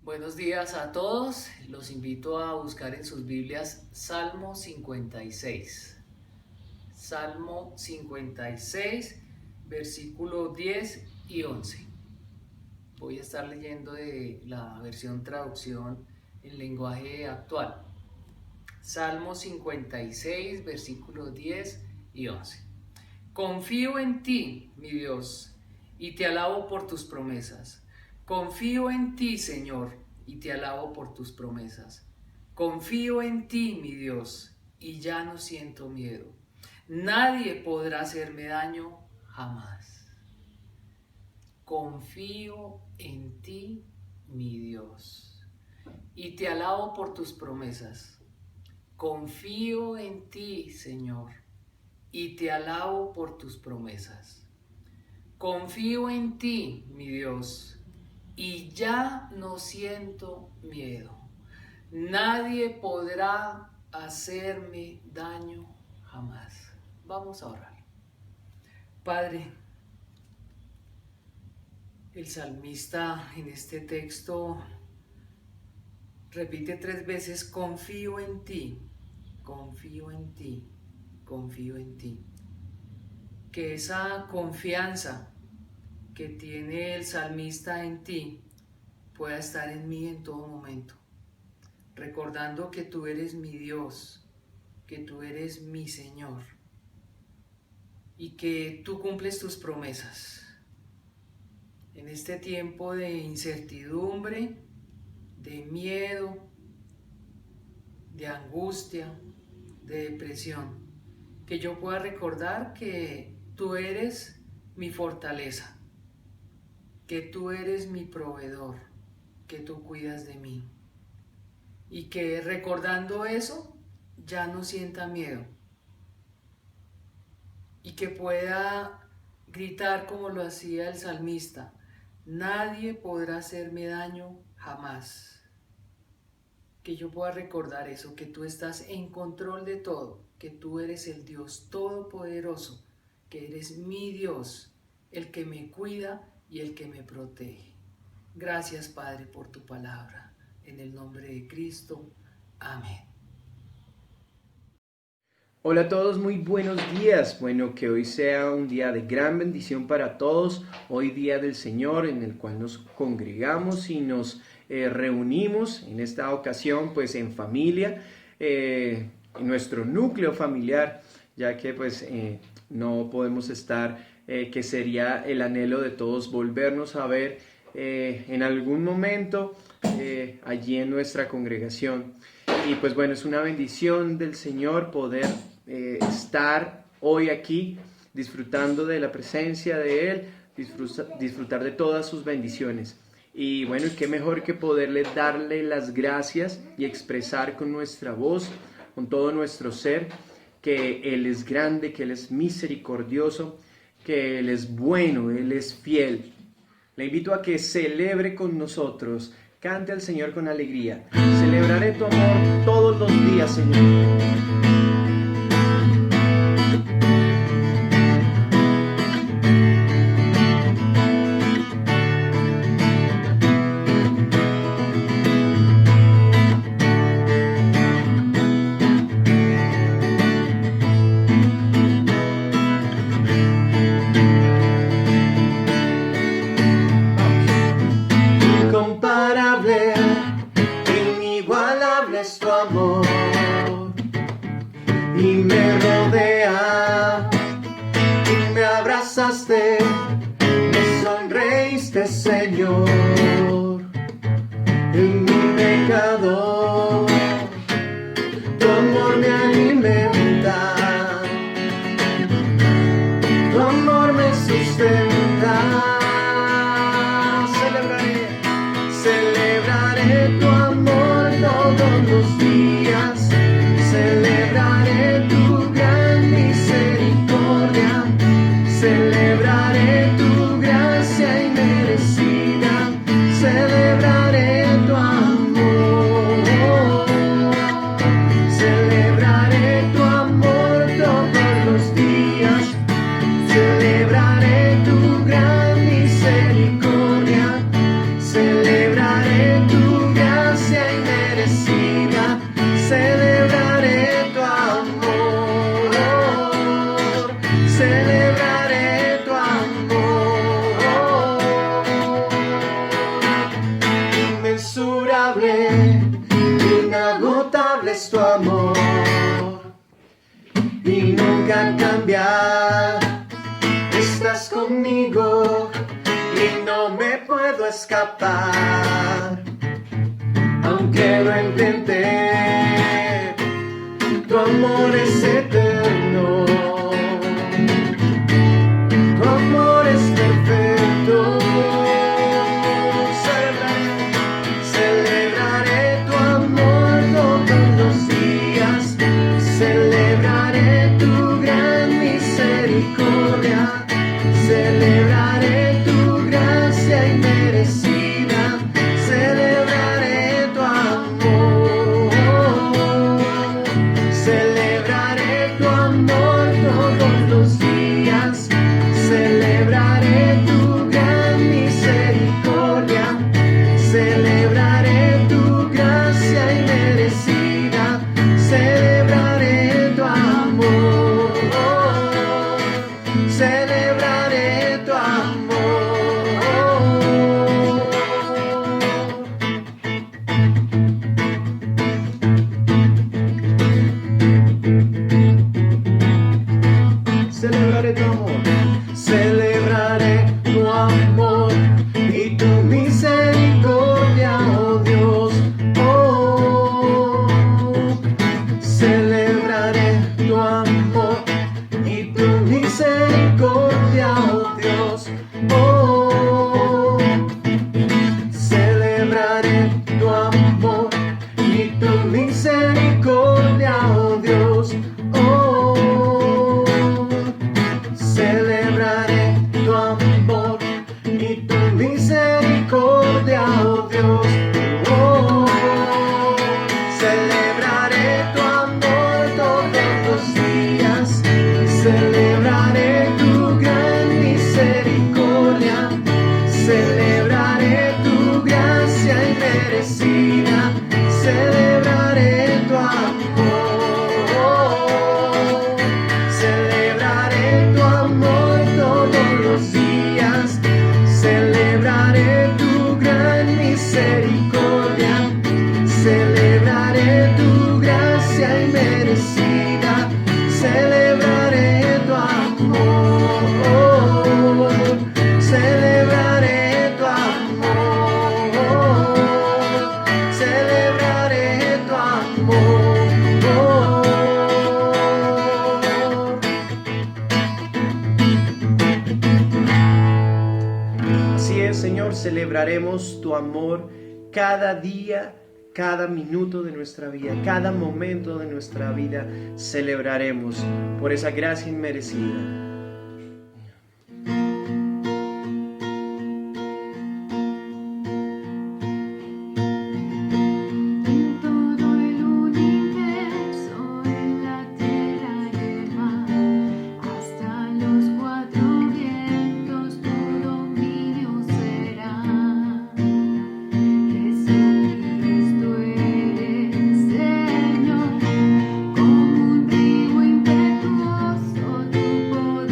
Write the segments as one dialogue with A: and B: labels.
A: Buenos días a todos. Los invito a buscar en sus Biblias Salmo 56. Salmo 56, versículo 10 y 11. Voy a estar leyendo de la versión traducción en lenguaje actual. Salmo 56, versículos 10 y 11. Confío en ti, mi Dios, y te alabo por tus promesas. Confío en ti, Señor, y te alabo por tus promesas. Confío en ti, mi Dios, y ya no siento miedo. Nadie podrá hacerme daño jamás. Confío en ti, mi Dios, y te alabo por tus promesas. Confío en ti, Señor, y te alabo por tus promesas. Confío en ti, mi Dios, y ya no siento miedo. Nadie podrá hacerme daño jamás. Vamos a orar. Padre, el salmista en este texto repite 3 veces: confío en ti, confío en ti, confío en ti. Que esa confianza que tiene el salmista en ti pueda estar en mí en todo momento, recordando que tú eres mi Dios, que tú eres mi Señor y que tú cumples tus promesas. En este tiempo de incertidumbre, de miedo, de angustia, de depresión, que yo pueda recordar que tú eres mi fortaleza, que tú eres mi proveedor, que tú cuidas de mí. Y que recordando eso, ya no sienta miedo. Y que pueda gritar como lo hacía el salmista: nadie podrá hacerme daño jamás. Que yo pueda recordar eso, que tú estás en control de todo, que tú eres el Dios todopoderoso, que eres mi Dios, el que me cuida y el que me protege. Gracias, Padre, por tu palabra. En el nombre de Cristo. Amén.
B: Hola a todos, muy buenos días. Bueno, que hoy sea un día de gran bendición para todos. Hoy día del Señor, en el cual nos congregamos y nos reunimos en esta ocasión pues en familia, en nuestro núcleo familiar, ya que pues no podemos estar, que sería el anhelo de todos volvernos a ver en algún momento allí en nuestra congregación. Y pues bueno, es una bendición del Señor poder estar hoy aquí disfrutando de la presencia de Él, disfrutar de todas sus bendiciones. Y bueno, qué mejor que poderle darle las gracias y expresar con nuestra voz, con todo nuestro ser, que Él es grande, que Él es misericordioso, que Él es bueno, Él es fiel. Le invito a que celebre con nosotros, cante al Señor con alegría. Celebraré tu amor todos los días, Señor. Incomparable, inigualable es tu amor, y me rodea, y me abrazaste, me sonreíste, Señor, en mi pecado, tu amor me alimenta, tu amor me sustenta. Celebraré tu amor todos los días, celebraré tu gran misericordia, celebraré tu gracia inmerecida, celebraré tu amor. celebraré tu amor. Inmensurable, inagotable es tu amor, y nunca cambiar. Estás conmigo y no me puedo escapar. Aunque lo intenté, tu amor es eterno, tu amor es perfecto. Celebraré tu amor todos los días, celebraré tu gran misericordia, celebraré tu gracia inmerecida, celebraré tu amor, celebraré tu amor todos los días, celebraré tu gran misericordia, celebraré tu gracia inmerecida, celebraré tu amor, celebraré tu amor. Celebraré tu amor, celebraré tu amor y tu misericordia, oh Dios. Oh, celebraré tu amor y tu misericordia, oh Dios. Oh, celebraré tu amor y tu misericordia, oh Dios. Oh, celebraré tu amor y tu misericordia, oh Dios. Oh, celebraré tu amor todos los días, celebraré tu gran misericordia, celebraré tu gracia inmerecida, celebraré tu amor, celebraré tu amor todos los días, celebraré tu gran misericordia, celebraré tu gracia inmerecida, celebraré tu amor, celebraré tu amor, celebraré tu amor. Así es, Señor, celebraremos tu amor cada día, cada minuto de nuestra vida, cada momento de nuestra vida, celebraremos por esa gracia inmerecida.
C: En todo el universo, en la tierra y el mar, hasta los cuatro vientos, tu dominio será. Jesucristo eres Señor, como un río impetuoso, tu poder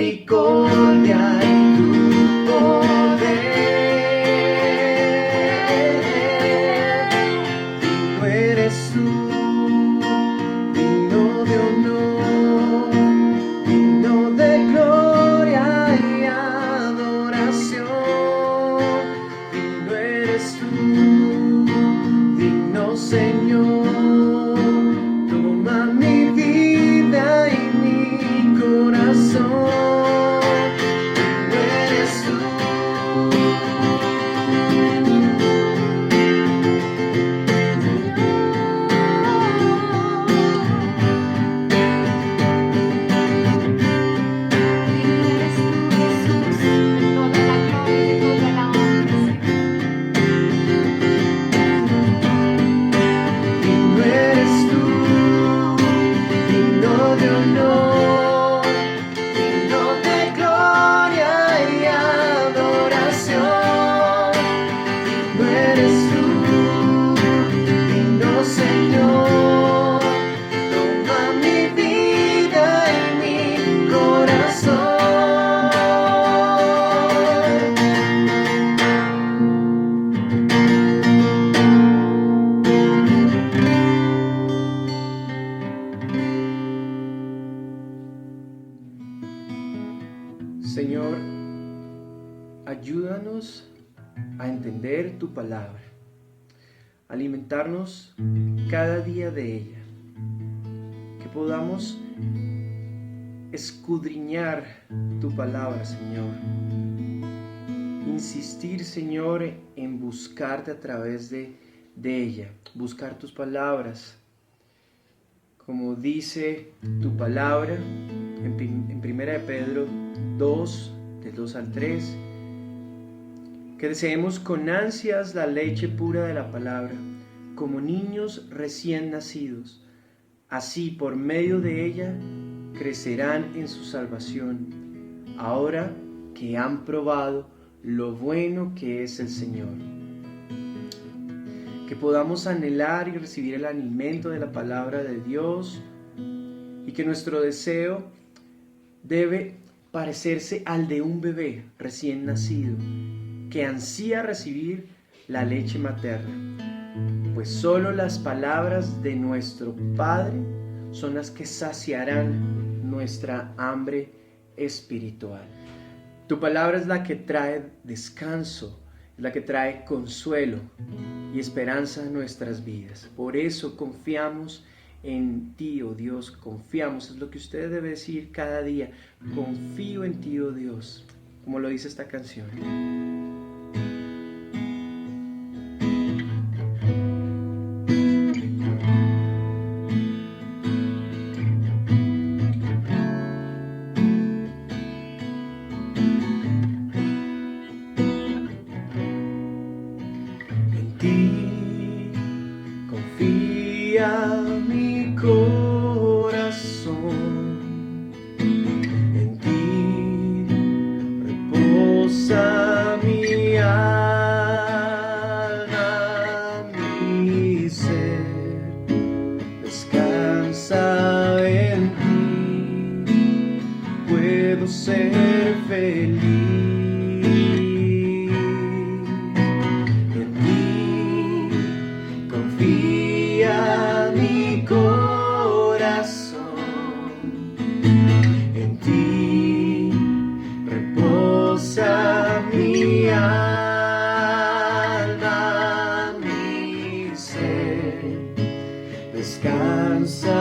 B: misericordia y tu poder. Digno eres tú, digno de honor, digno de gloria y adoración. Digno eres tú, digno Señor. Toma mi vida y mi corazón. Digno eres tú.
C: Eres tú, Jesús, toda la gloria y toda la honra,
B: Digno eres tú, digno de honor, digno de gloria y adoración. Digno eres tú, digno Señor. Toma mi vida y mi corazón. Señor, ayúdanos a entender tu palabra, alimentarnos cada día de ella, que podamos escudriñar tu palabra, Señor, insistir, Señor, en buscarte a través de ella, buscar tus palabras, como dice tu palabra en 1 de Pedro 2, del 2 al 3, que deseemos con ansias la leche pura de la palabra, como niños recién nacidos. Así, por medio de ella, crecerán en su salvación, ahora que han probado lo bueno que es el Señor. Que podamos anhelar y recibir el alimento de la palabra de Dios, y que nuestro deseo debe parecerse al de un bebé recién nacido, que ansía recibir la leche materna, pues solo las palabras de nuestro Padre son las que saciarán nuestra hambre espiritual. Tu palabra es la que trae descanso, es la que trae consuelo y esperanza a nuestras vidas. Por eso confiamos en ti, oh Dios, confiamos, es lo que usted debe decir cada día: confío en ti, oh Dios, como lo dice esta canción. En ti confía mi corazón, en ti reposa mi alma, mi ser descansa en ti, puedo ser feliz. En ti confía mi corazón, en ti reposa mi alma, mi ser descansa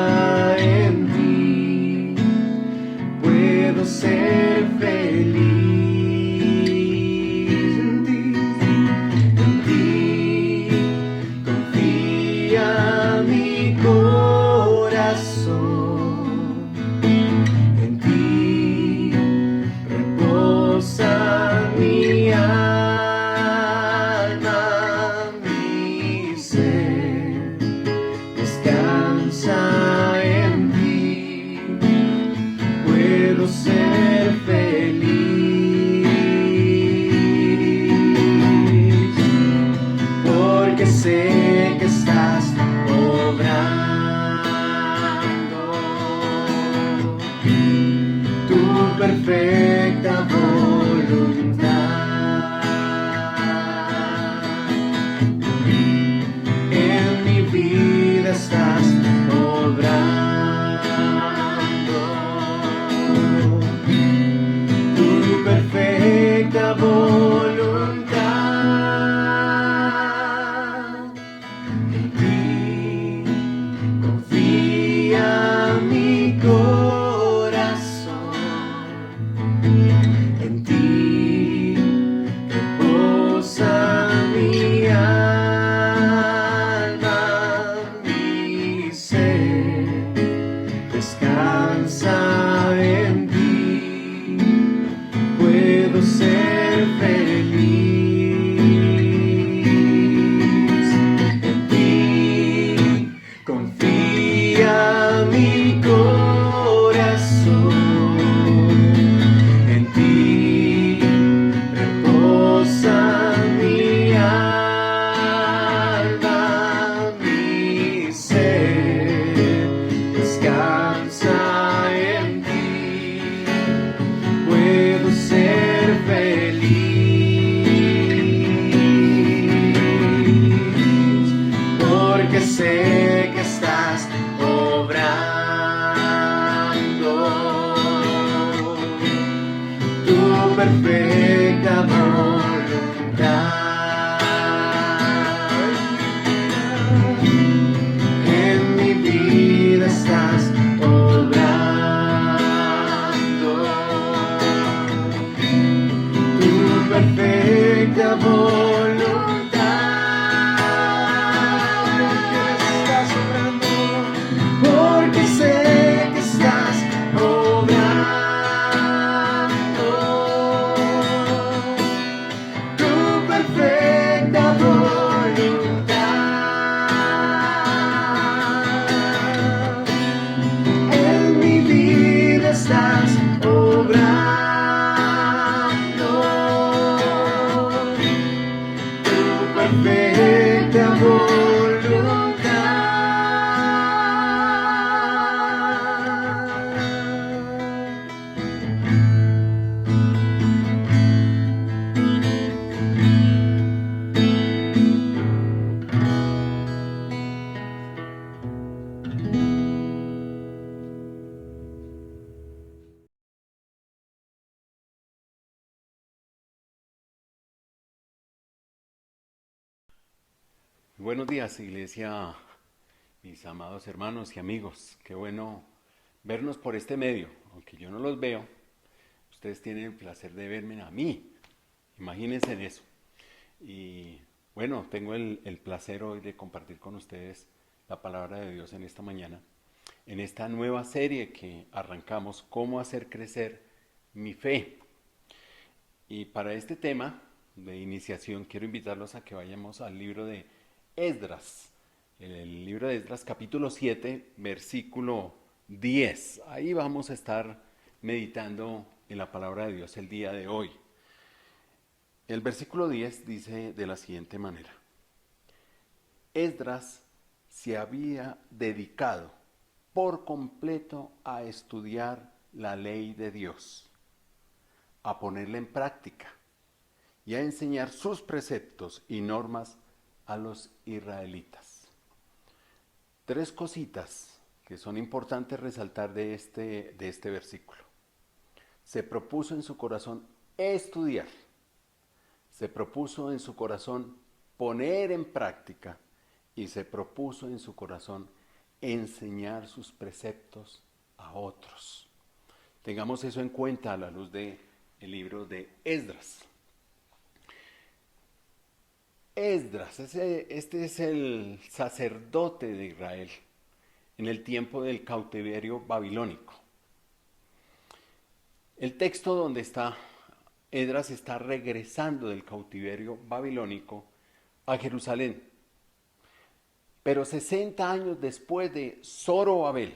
B: en ti, puedo ser feliz. En ti confía mi corazón, en ti reposa mi alma, mi ser descansa en ti, puedo ser feliz. perfecta voluntad. En mi vida estás obrando. Tu perfecta voluntad. En ti confía mi corazón. En ti reposa mi alma, mi ser descansa en ti. Puedo ser feliz. En ti confía mi corazón. En ti reposa mi alma, mi ser descansa en ti. Puedo ser feliz porque sé que estás obrando tu perfecta voluntad. En mi vida estás obrando tu perfecta voluntad. Porque sé que estás obrando tu perfecta voluntad. En mi vida estás obrando tu perfecta voluntad.
D: Buenos días, iglesia, mis amados hermanos y amigos. Qué bueno vernos por este medio. Aunque yo no los veo, ustedes tienen el placer de verme a mí. Imagínense en eso. Y bueno, tengo el placer hoy de compartir con ustedes la palabra de Dios en esta mañana. En esta nueva serie que arrancamos, cómo hacer crecer mi fe. Y para este tema de iniciación quiero invitarlos a que vayamos al libro de Esdras, el libro de Esdras capítulo 7, versículo 10. Ahí vamos a estar meditando en la palabra de Dios el día de hoy. El versículo 10 dice de la siguiente manera: Esdras se había dedicado por completo a estudiar la ley de Dios, a ponerla en práctica y a enseñar sus preceptos y normas a los israelitas. Tres cositas que son importantes resaltar de este versículo. Se propuso en su corazón estudiar, se propuso en su corazón poner en práctica y se propuso en su corazón enseñar sus preceptos a otros. Tengamos eso en cuenta a la luz del libro de Esdras. Esdras, este es el sacerdote de Israel en el tiempo del cautiverio babilónico. El texto donde está Esdras está regresando del cautiverio babilónico a Jerusalén. Pero 60 años después de Zorobabel.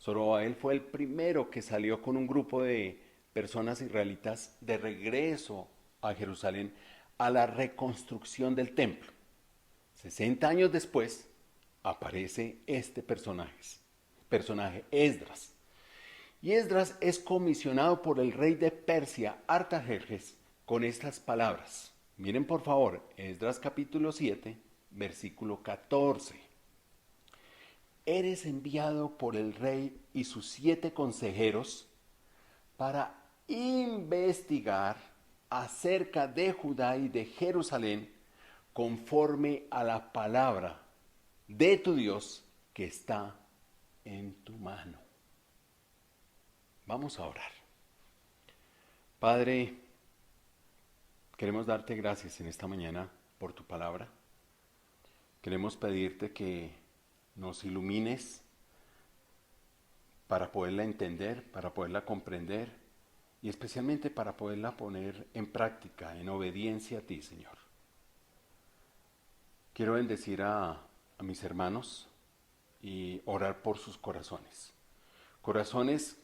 D: Zorobabel fue el primero que salió con un grupo de personas israelitas de regreso a Jerusalén a la reconstrucción del templo. 60 años después aparece este personaje Esdras. Y Esdras es comisionado por el rey de Persia, Artajerjes, con estas palabras. Miren por favor, Esdras capítulo 7, versículo 14. Eres enviado por el rey y sus 7 consejeros para investigar acerca de Judá y de Jerusalén conforme a la palabra de tu Dios que está en tu mano. Vamos a orar. Padre, queremos darte gracias en esta mañana por tu palabra. Queremos pedirte que nos ilumines para poderla entender, para poderla comprender y especialmente para poderla poner en práctica, en obediencia a ti, Señor. Quiero bendecir a mis hermanos y orar por sus corazones. Corazones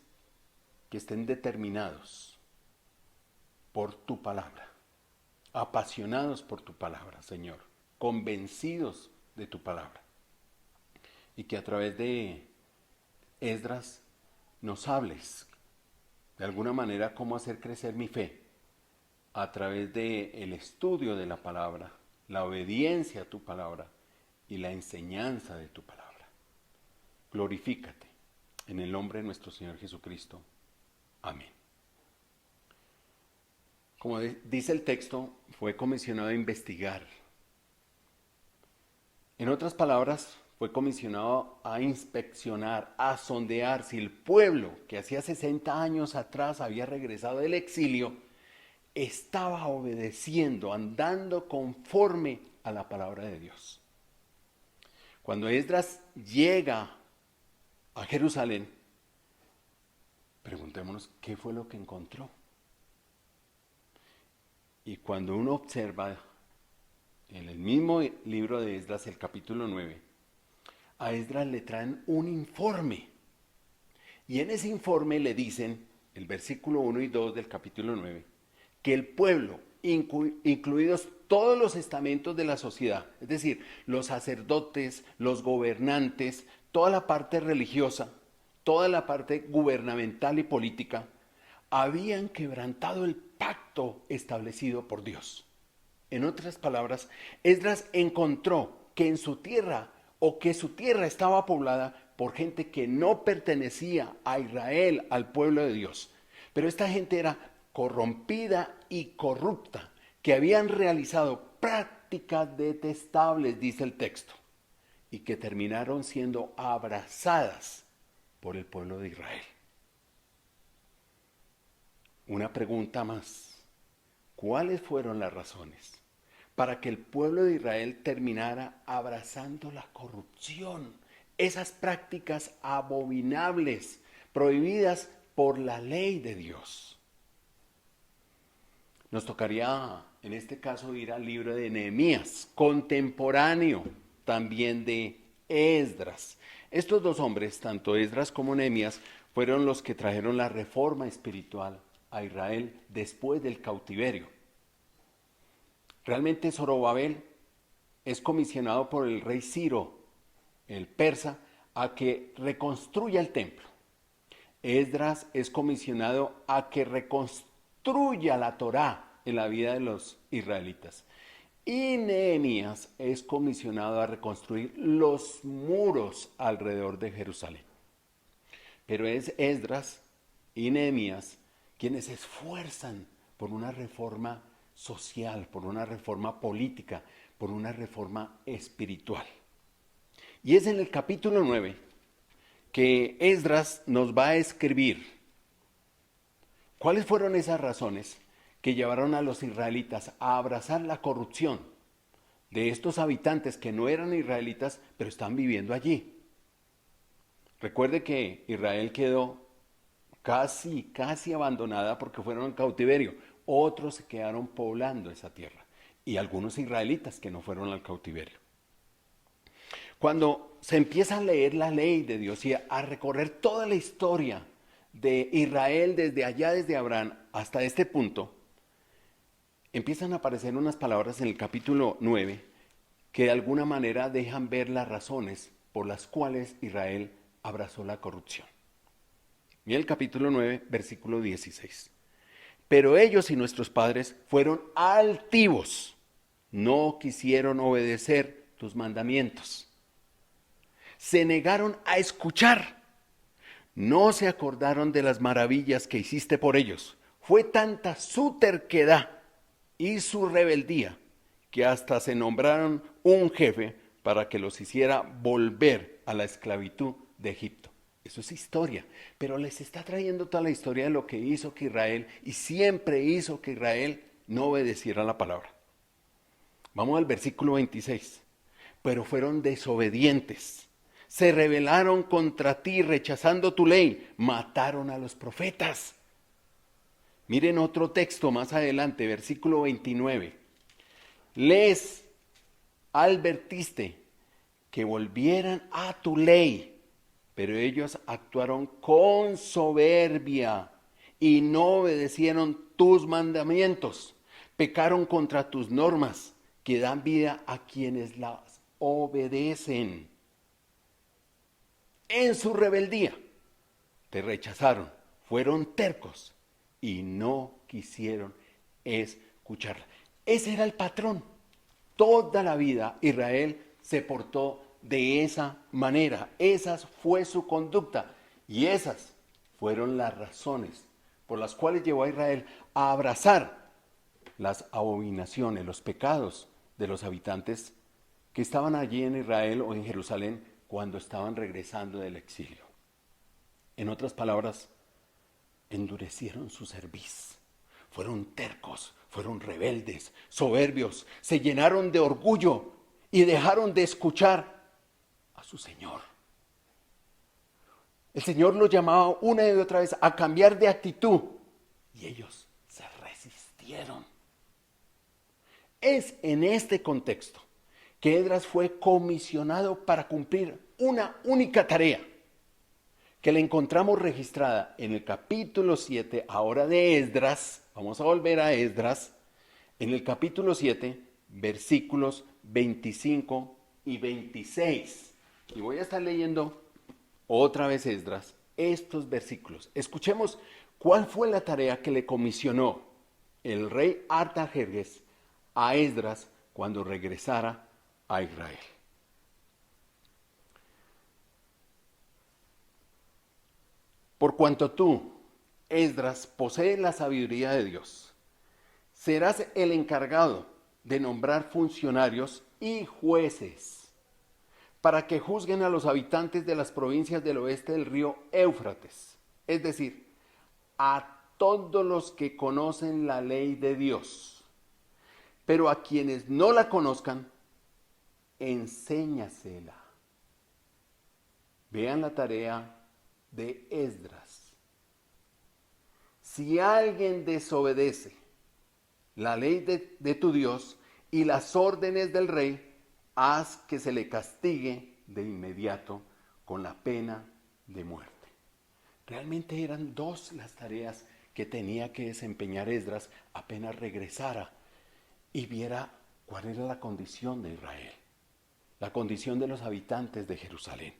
D: que estén determinados por tu palabra, apasionados por tu palabra, Señor, convencidos de tu palabra. Y que a través de Esdras nos hables de alguna manera cómo hacer crecer mi fe a través del estudio de la palabra, la obediencia a tu palabra y la enseñanza de tu palabra. Glorifícate en el nombre de nuestro Señor Jesucristo. Amén. Como dice el texto, fue comisionado a investigar. En otras palabras, fue comisionado a inspeccionar, a sondear si el pueblo que hacía 60 años atrás había regresado del exilio estaba obedeciendo, andando conforme a la palabra de Dios. Cuando Esdras llega a Jerusalén, preguntémonos qué fue lo que encontró. Y cuando uno observa en el mismo libro de Esdras, el capítulo 9, a Esdras le traen un informe. Y en ese informe le dicen, el versículo 1 y 2 del capítulo 9, que el pueblo, incluidos todos los estamentos de la sociedad, es decir, los sacerdotes, los gobernantes, toda la parte religiosa, toda la parte gubernamental y política, habían quebrantado el pacto establecido por Dios. En otras palabras, Esdras encontró que en su tierra, o que su tierra estaba poblada por gente que no pertenecía a Israel, al pueblo de Dios. Pero esta gente era corrompida y corrupta, que habían realizado prácticas detestables, dice el texto, y que terminaron siendo abrazadas por el pueblo de Israel. Una pregunta más. ¿Cuáles fueron las razones para que el pueblo de Israel terminara abrazando la corrupción, esas prácticas abominables, prohibidas por la ley de Dios? Nos tocaría, en este caso, ir al libro de Nehemías, contemporáneo también de Esdras. Estos dos hombres, tanto Esdras como Nehemías, fueron los que trajeron la reforma espiritual a Israel después del cautiverio. Realmente Zorobabel es comisionado por el rey Ciro, el persa, a que reconstruya el templo. Esdras es comisionado a que reconstruya la Torá en la vida de los israelitas. Y Nehemías es comisionado a reconstruir los muros alrededor de Jerusalén. Pero es Esdras y Nehemías quienes se esfuerzan por una reforma social, por una reforma política, por una reforma espiritual. Y es en el capítulo 9 que Esdras nos va a escribir cuáles fueron esas razones que llevaron a los israelitas a abrazar la corrupción de estos habitantes que no eran israelitas, pero están viviendo allí. Recuerde que Israel quedó casi abandonada porque fueron en cautiverio. Otros se quedaron poblando esa tierra y algunos israelitas que no fueron al cautiverio. Cuando se empieza a leer la ley de Dios y a recorrer toda la historia de Israel desde allá, desde Abraham hasta este punto, empiezan a aparecer unas palabras en el capítulo 9 que de alguna manera dejan ver las razones por las cuales Israel abrazó la corrupción. Mira el capítulo 9, versículo 16. Pero ellos y nuestros padres fueron altivos, no quisieron obedecer tus mandamientos. Se negaron a escuchar, no se acordaron de las maravillas que hiciste por ellos. Fue tanta su terquedad y su rebeldía que hasta se nombraron un jefe para que los hiciera volver a la esclavitud de Egipto. Eso es historia, pero les está trayendo toda la historia de lo que hizo que Israel, y siempre hizo que Israel no obedeciera la palabra. Vamos al versículo 26. Pero fueron desobedientes, se rebelaron contra ti rechazando tu ley, mataron a los profetas. Miren otro texto más adelante, versículo 29. Les advertiste que volvieran a tu ley, pero ellos actuaron con soberbia y no obedecieron tus mandamientos. Pecaron contra tus normas que dan vida a quienes las obedecen. En su rebeldía te rechazaron, fueron tercos y no quisieron escucharla. Ese era el patrón. Toda la vida Israel se portó de esa manera. Esa fue su conducta y esas fueron las razones por las cuales llevó a Israel a abrazar las abominaciones, los pecados de los habitantes que estaban allí en Israel o en Jerusalén cuando estaban regresando del exilio. En otras palabras, endurecieron su cerviz, fueron tercos, fueron rebeldes, soberbios, se llenaron de orgullo y dejaron de escuchar a su Señor. El Señor los llamaba una y otra vez a cambiar de actitud y ellos se resistieron. Es en este contexto que Esdras fue comisionado para cumplir una única tarea que la encontramos registrada en el capítulo 7, ahora de Esdras. Vamos a volver a Esdras, en el capítulo 7, versículos 25 y 26. Y voy a estar leyendo otra vez Esdras, estos versículos. Escuchemos cuál fue la tarea que le comisionó el rey Artajerjes a Esdras cuando regresara a Israel. Por cuanto tú, Esdras, posees la sabiduría de Dios, serás el encargado de nombrar funcionarios y jueces para que juzguen a los habitantes de las provincias del oeste del río Éufrates, es decir, a todos los que conocen la ley de Dios. Pero a quienes no la conozcan, enséñasela. Vean la tarea de Esdras. Si alguien desobedece la ley de tu Dios y las órdenes del rey, haz que se le castigue de inmediato con la pena de muerte. Realmente eran dos las tareas que tenía que desempeñar Esdras apenas regresara y viera cuál era la condición de Israel, la condición de los habitantes de Jerusalén.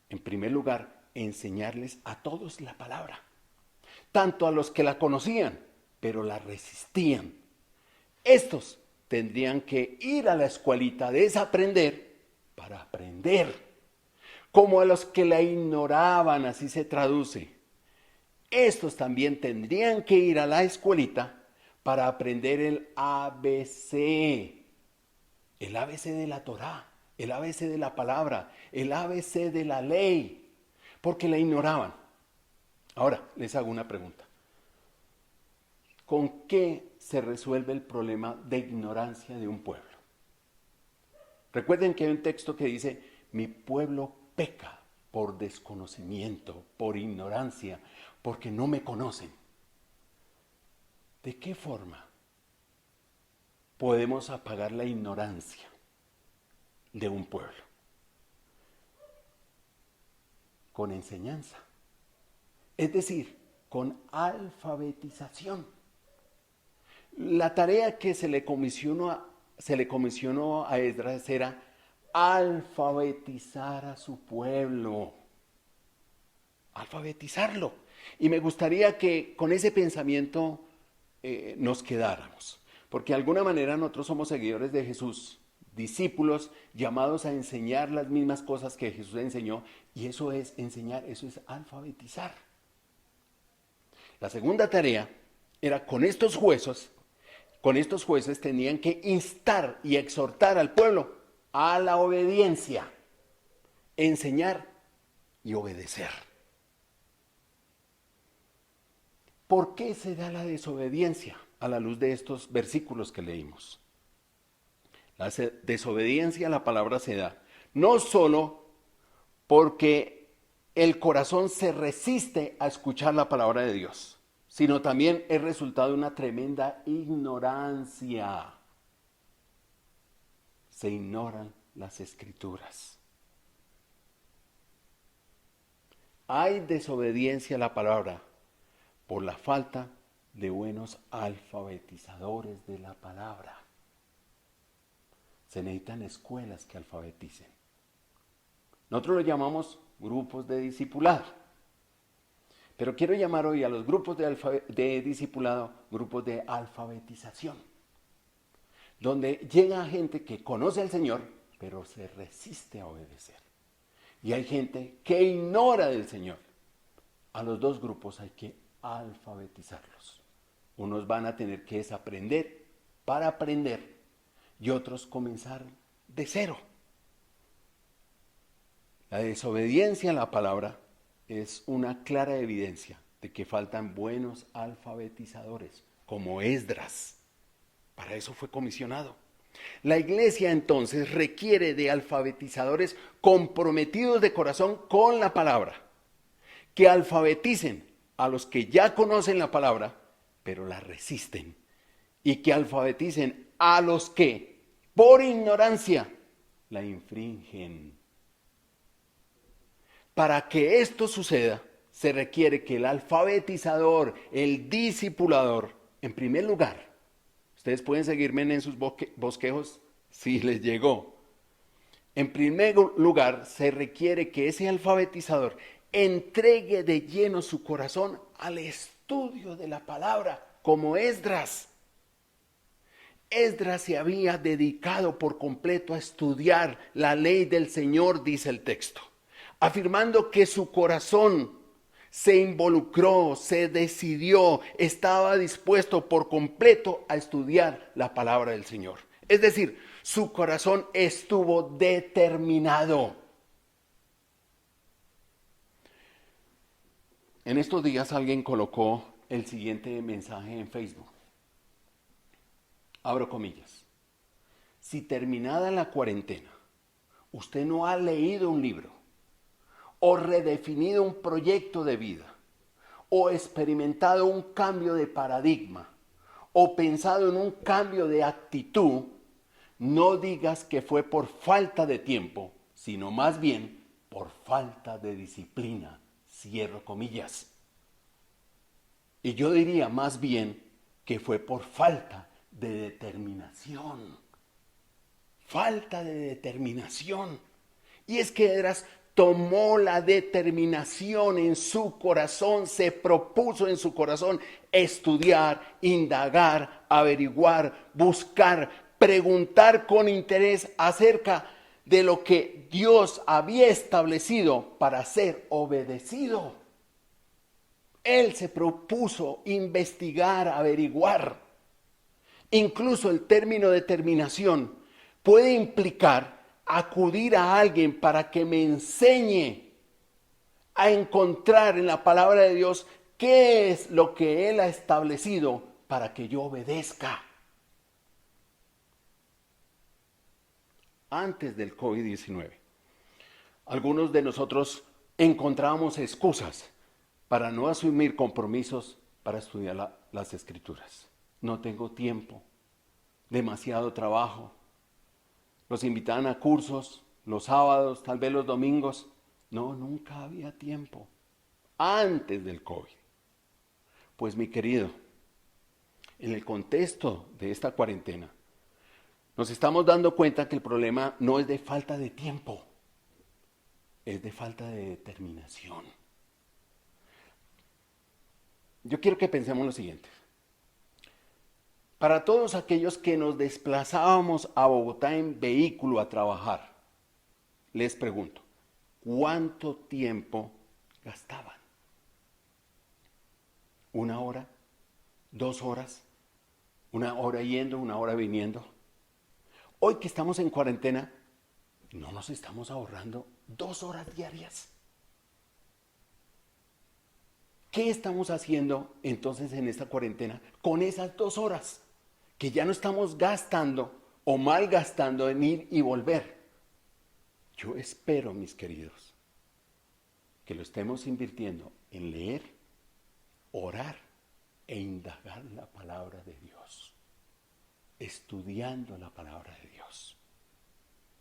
D: En primer lugar, enseñarles a todos la palabra, tanto a los que la conocían, pero la resistían. Estos tendrían que ir a la escuelita, desaprender para aprender, como a los que la ignoraban, así se traduce. Estos también tendrían que ir a la escuelita para aprender el ABC de la Torá, el ABC de la palabra, el ABC de la ley, porque la ignoraban. Ahora, les hago una pregunta. ¿Con qué se resuelve el problema de ignorancia de un pueblo? Recuerden que hay un texto que dice, mi pueblo peca por desconocimiento, por ignorancia, porque no me conocen. ¿De qué forma podemos apagar la ignorancia de un pueblo? Con enseñanza, es decir, con alfabetización. La tarea que se le comisionó a Esdras era alfabetizar a su pueblo. alfabetizarlo. Y me gustaría que con ese pensamiento nos quedáramos, porque de alguna manera nosotros somos seguidores de Jesús, discípulos llamados a enseñar las mismas cosas que Jesús enseñó, y eso es enseñar, eso es alfabetizar. La segunda tarea era con estos jueces tenían que instar y exhortar al pueblo a la obediencia, enseñar y obedecer. ¿Por qué se da la desobediencia a la luz de estos versículos que leímos? La desobediencia a la palabra se da no solo porque el corazón se resiste a escuchar la palabra de Dios, sino también es resultado de una tremenda ignorancia. Se ignoran las escrituras. Hay desobediencia a la palabra por la falta de buenos alfabetizadores de la palabra. Se necesitan escuelas que alfabeticen. Nosotros lo llamamos grupos de discipulado. Pero quiero llamar hoy a los grupos de discipulado grupos de alfabetización, donde llega gente que conoce al Señor, pero se resiste a obedecer. Y hay gente que ignora del Señor. A los dos grupos hay que alfabetizarlos. Unos van a tener que desaprender para aprender y otros comenzar de cero. La desobediencia a la palabra es una clara evidencia de que faltan buenos alfabetizadores, como Esdras. Para eso fue comisionado. La iglesia entonces requiere de alfabetizadores comprometidos de corazón con la palabra, que alfabeticen a los que ya conocen la palabra, pero la resisten, y que alfabeticen a los que, por ignorancia, la infringen. Para que esto suceda, se requiere que el alfabetizador, el discipulador, en primer lugar, ustedes pueden seguirme en sus bosquejos si les llegó. En primer lugar, se requiere que ese alfabetizador entregue de lleno su corazón al estudio de la palabra, como Esdras. Esdras se había dedicado por completo a estudiar la ley del Señor, dice el texto, afirmando que su corazón se involucró, se decidió, estaba dispuesto por completo a estudiar la palabra del Señor. Es decir, su corazón estuvo determinado. En estos días alguien colocó el siguiente mensaje en Facebook. Abro comillas. Si terminada la cuarentena, usted no ha leído un libro, o redefinido un proyecto de vida, o experimentado un cambio de paradigma, o pensado en un cambio de actitud, no digas que fue por falta de tiempo, sino más bien por falta de disciplina. Cierro comillas. Y yo diría más bien que fue por falta de determinación. Falta de determinación. Y es que Esdras tomó la determinación en su corazón, se propuso en su corazón estudiar, indagar, averiguar, buscar, preguntar con interés acerca de lo que Dios había establecido para ser obedecido. Él se propuso investigar, averiguar. Incluso el término determinación puede implicar acudir a alguien para que me enseñe a encontrar en la palabra de Dios qué es lo que Él ha establecido para que yo obedezca. Antes del COVID-19, algunos de nosotros encontrábamos excusas para no asumir compromisos para estudiar las Escrituras. No tengo tiempo, demasiado trabajo. Los invitaban a cursos los sábados, tal vez los domingos. No, nunca había tiempo. Antes del COVID. Pues mi querido, en el contexto de esta cuarentena, nos estamos dando cuenta que el problema no es de falta de tiempo, es de falta de determinación. yo quiero que pensemos lo siguiente. Para todos aquellos que nos desplazábamos a Bogotá en vehículo a trabajar, les pregunto, ¿cuánto tiempo gastaban? ¿1 hora? ¿2 horas? ¿1 hora yendo, 1 hora viniendo? Hoy que estamos en cuarentena, no nos estamos ahorrando 2 horas diarias. ¿Qué estamos haciendo entonces en esta cuarentena con esas 2 horas que ya no estamos gastando o malgastando en ir y volver? Yo espero, mis queridos, que lo estemos invirtiendo en leer, orar e indagar la palabra de Dios, estudiando la palabra de Dios.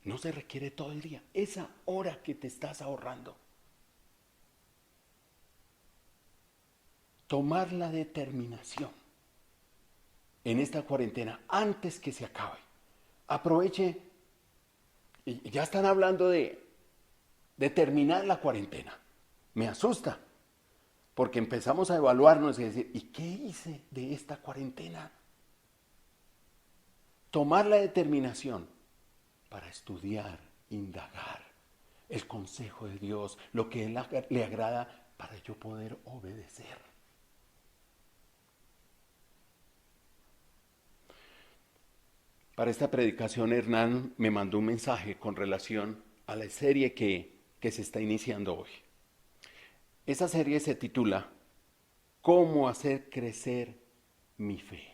D: No se requiere todo el día, esa hora que te estás ahorrando. Tomar la determinación en esta cuarentena antes que se acabe. Aproveche, y ya están hablando de terminar la cuarentena. Me asusta, porque empezamos a evaluarnos y decir, ¿y qué hice de esta cuarentena? Tomar la determinación para estudiar, indagar el consejo de Dios, lo que Él le agrada, para yo poder obedecer. Para esta predicación, Hernán me mandó un mensaje con relación a la serie que se está iniciando hoy. Esa serie se titula ¿Cómo hacer crecer mi fe?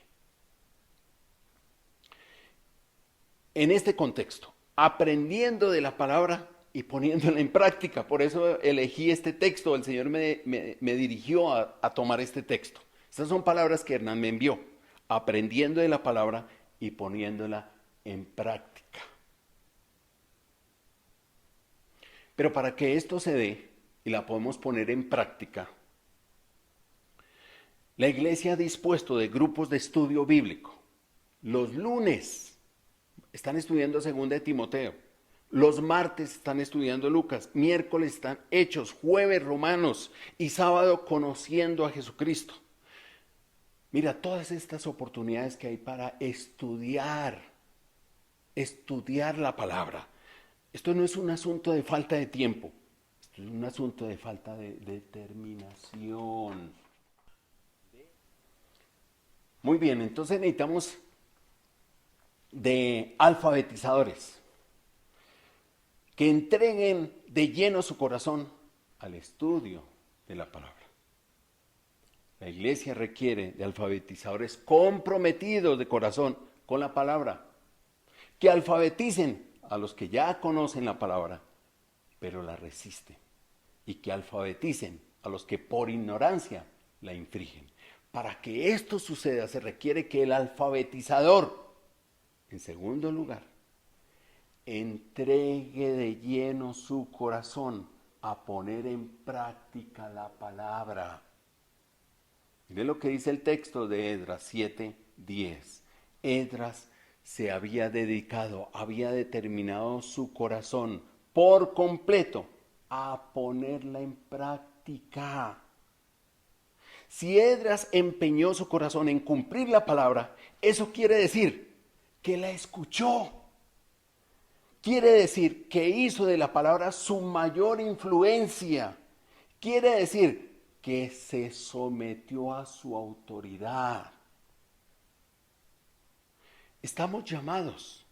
D: En este contexto, aprendiendo de la palabra y poniéndola en práctica. Por eso elegí este texto, el Señor me dirigió a tomar este texto. Estas son palabras que Hernán me envió, aprendiendo de la palabra y poniéndola en práctica. Pero para que esto se dé y la podemos poner en práctica, la iglesia ha dispuesto de grupos de estudio bíblico. Los lunes están estudiando 2 de Timoteo, los martes están estudiando Lucas, miércoles están Hechos, jueves Romanos y sábado conociendo a Jesucristo. Mira, todas estas oportunidades que hay para estudiar la palabra. Esto no es un asunto de falta de tiempo, esto es un asunto de falta de determinación. Muy bien, entonces necesitamos de alfabetizadores que entreguen de lleno su corazón al estudio de la palabra. La iglesia requiere de alfabetizadores comprometidos de corazón con la palabra, que alfabeticen a los que ya conocen la palabra, pero la resisten, y que alfabeticen a los que por ignorancia la infringen. Para que esto suceda se requiere que el alfabetizador, en segundo lugar, entregue de lleno su corazón a poner en práctica la palabra. Mire lo que dice el texto de Esdras 7:10. Esdras se había dedicado, había determinado su corazón por completo a ponerla en práctica. Si Esdras empeñó su corazón en cumplir la palabra, eso quiere decir que la escuchó. Quiere decir que hizo de la palabra su mayor influencia. Quiere decir que se sometió a su autoridad. Estamos llamados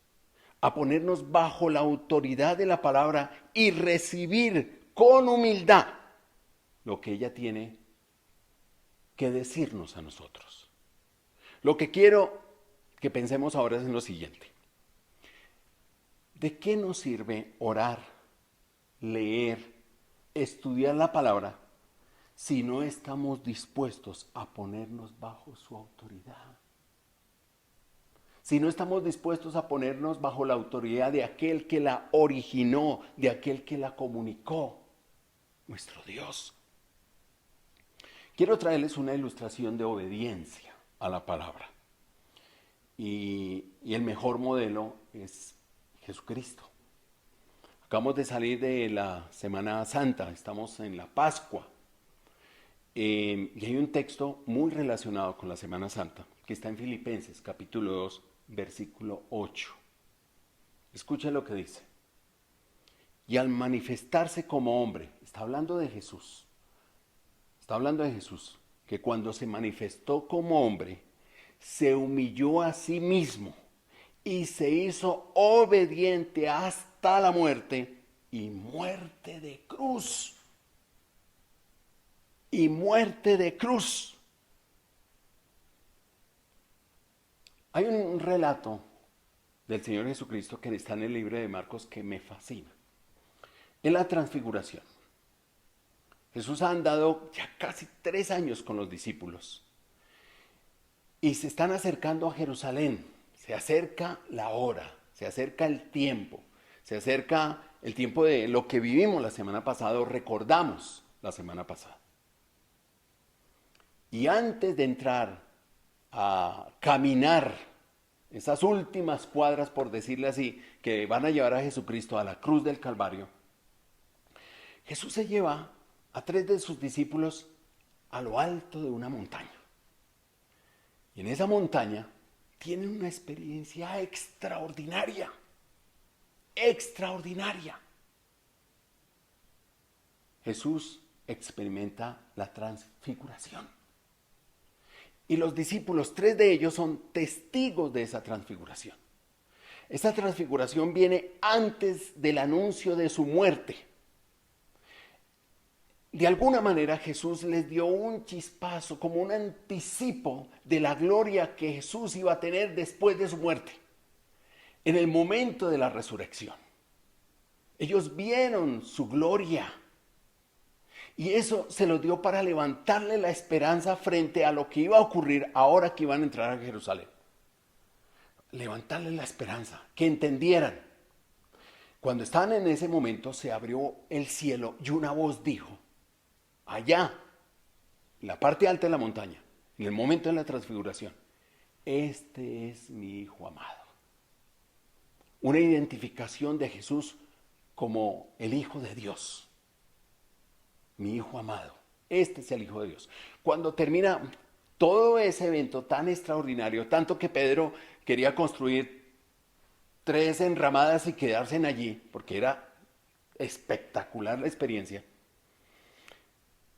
D: a ponernos bajo la autoridad de la palabra y recibir con humildad lo que ella tiene que decirnos a nosotros. Lo que quiero que pensemos ahora es en lo siguiente. ¿De qué nos sirve orar, leer, estudiar la palabra si no estamos dispuestos a ponernos bajo su autoridad? Si no estamos dispuestos a ponernos bajo la autoridad de aquel que la originó, de aquel que la comunicó, nuestro Dios. Quiero traerles una ilustración de obediencia a la palabra. Y el mejor modelo es Jesucristo. Acabamos de salir de la Semana Santa, estamos en la Pascua. Y hay un texto muy relacionado con la Semana Santa, que está en Filipenses, capítulo 2, versículo 8. Escuchen lo que dice. Y al manifestarse como hombre, está hablando de Jesús, que cuando se manifestó como hombre, se humilló a sí mismo y se hizo obediente hasta la muerte y muerte de cruz. Y muerte de cruz. Hay un relato del Señor Jesucristo que está en el libro de Marcos que me fascina. En la transfiguración. Jesús ha andado ya casi 3 años con los discípulos y se están acercando a Jerusalén. Se acerca la hora, se acerca el tiempo, se acerca el tiempo de lo que vivimos la semana pasada, o recordamos la semana pasada. Y antes de entrar a caminar esas últimas cuadras, por decirle así, que van a llevar a Jesucristo a la cruz del Calvario, Jesús se lleva a 3 de sus discípulos a lo alto de una montaña. Y en esa montaña tienen una experiencia extraordinaria. Extraordinaria. Jesús experimenta la transfiguración. Y los discípulos, 3 de ellos, son testigos de esa transfiguración. Esa transfiguración viene antes del anuncio de su muerte. De alguna manera Jesús les dio un chispazo, como un anticipo de la gloria que Jesús iba a tener después de su muerte, en el momento de la resurrección. Ellos vieron su gloria y eso se los dio para levantarle la esperanza frente a lo que iba a ocurrir ahora que iban a entrar a Jerusalén. Levantarle la esperanza, que entendieran. Cuando estaban en ese momento se abrió el cielo y una voz dijo, allá, en la parte alta de la montaña, en el momento de la transfiguración, este es mi Hijo amado. Una identificación de Jesús como el Hijo de Dios. Mi Hijo amado. Este es el Hijo de Dios. Cuando termina todo ese evento tan extraordinario, tanto que Pedro quería construir 3 enramadas y quedarse en allí, porque era espectacular la experiencia,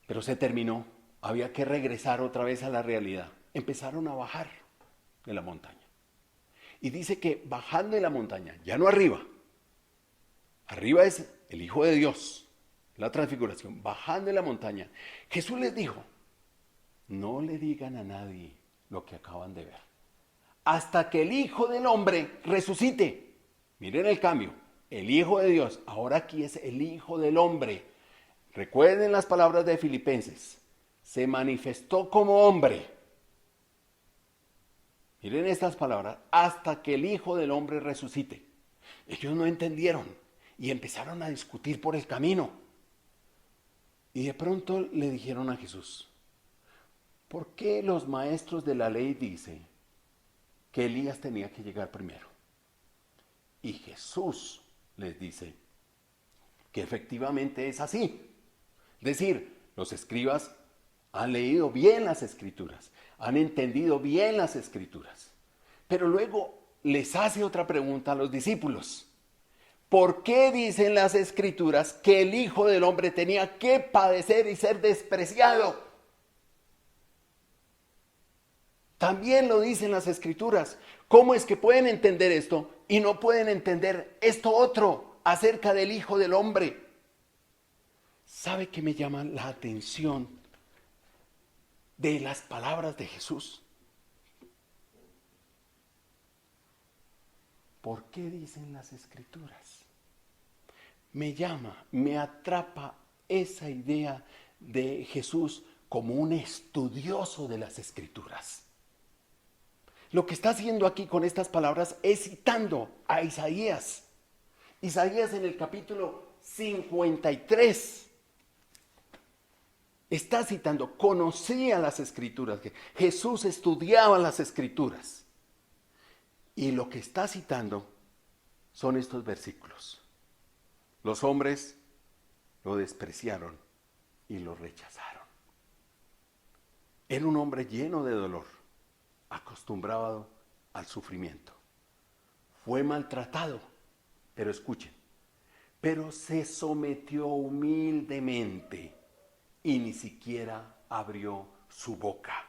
D: pero se terminó, había que regresar otra vez a la realidad. Empezaron a bajar de la montaña. Y dice que bajando de la montaña, ya no arriba, arriba es el Hijo de Dios, la transfiguración, bajando de la montaña, Jesús les dijo, no le digan a nadie lo que acaban de ver, hasta que el Hijo del Hombre resucite. Miren el cambio, el Hijo de Dios, ahora aquí es el Hijo del Hombre. Recuerden las palabras de Filipenses, se manifestó como hombre. Miren estas palabras, hasta que el Hijo del Hombre resucite. Ellos no entendieron y empezaron a discutir por el camino. Y de pronto le dijeron a Jesús, ¿por qué los maestros de la ley dicen que Elías tenía que llegar primero? Y Jesús les dice que efectivamente es así. Es decir, los escribas han leído bien las Escrituras, han entendido bien las Escrituras. Pero luego les hace otra pregunta a los discípulos. ¿Por qué dicen las Escrituras que el Hijo del Hombre tenía que padecer y ser despreciado? También lo dicen las Escrituras. ¿Cómo es que pueden entender esto y no pueden entender esto otro acerca del Hijo del Hombre? ¿Sabe qué me llama la atención de las palabras de Jesús? ¿Por qué dicen las Escrituras? Me atrapa esa idea de Jesús como un estudioso de las Escrituras. Lo que está haciendo aquí con estas palabras es citando a Isaías. Isaías en el capítulo 53. Está citando, conocía las Escrituras, que Jesús estudiaba las Escrituras. Y lo que está citando son estos versículos. Los hombres lo despreciaron y lo rechazaron. Era un hombre lleno de dolor, acostumbrado al sufrimiento. Fue maltratado, pero escuchen, pero se sometió humildemente y ni siquiera abrió su boca.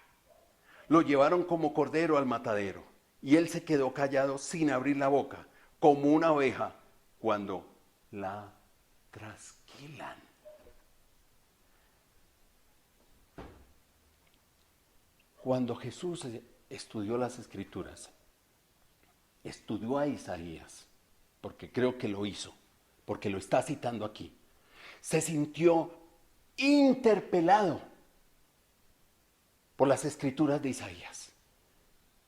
D: Lo llevaron como cordero al matadero y él se quedó callado sin abrir la boca, como una oveja cuando la trasquilan. Cuando Jesús estudió las Escrituras, estudió a Isaías, porque creo que lo hizo, porque lo está citando aquí, se sintió interpelado por las Escrituras de Isaías.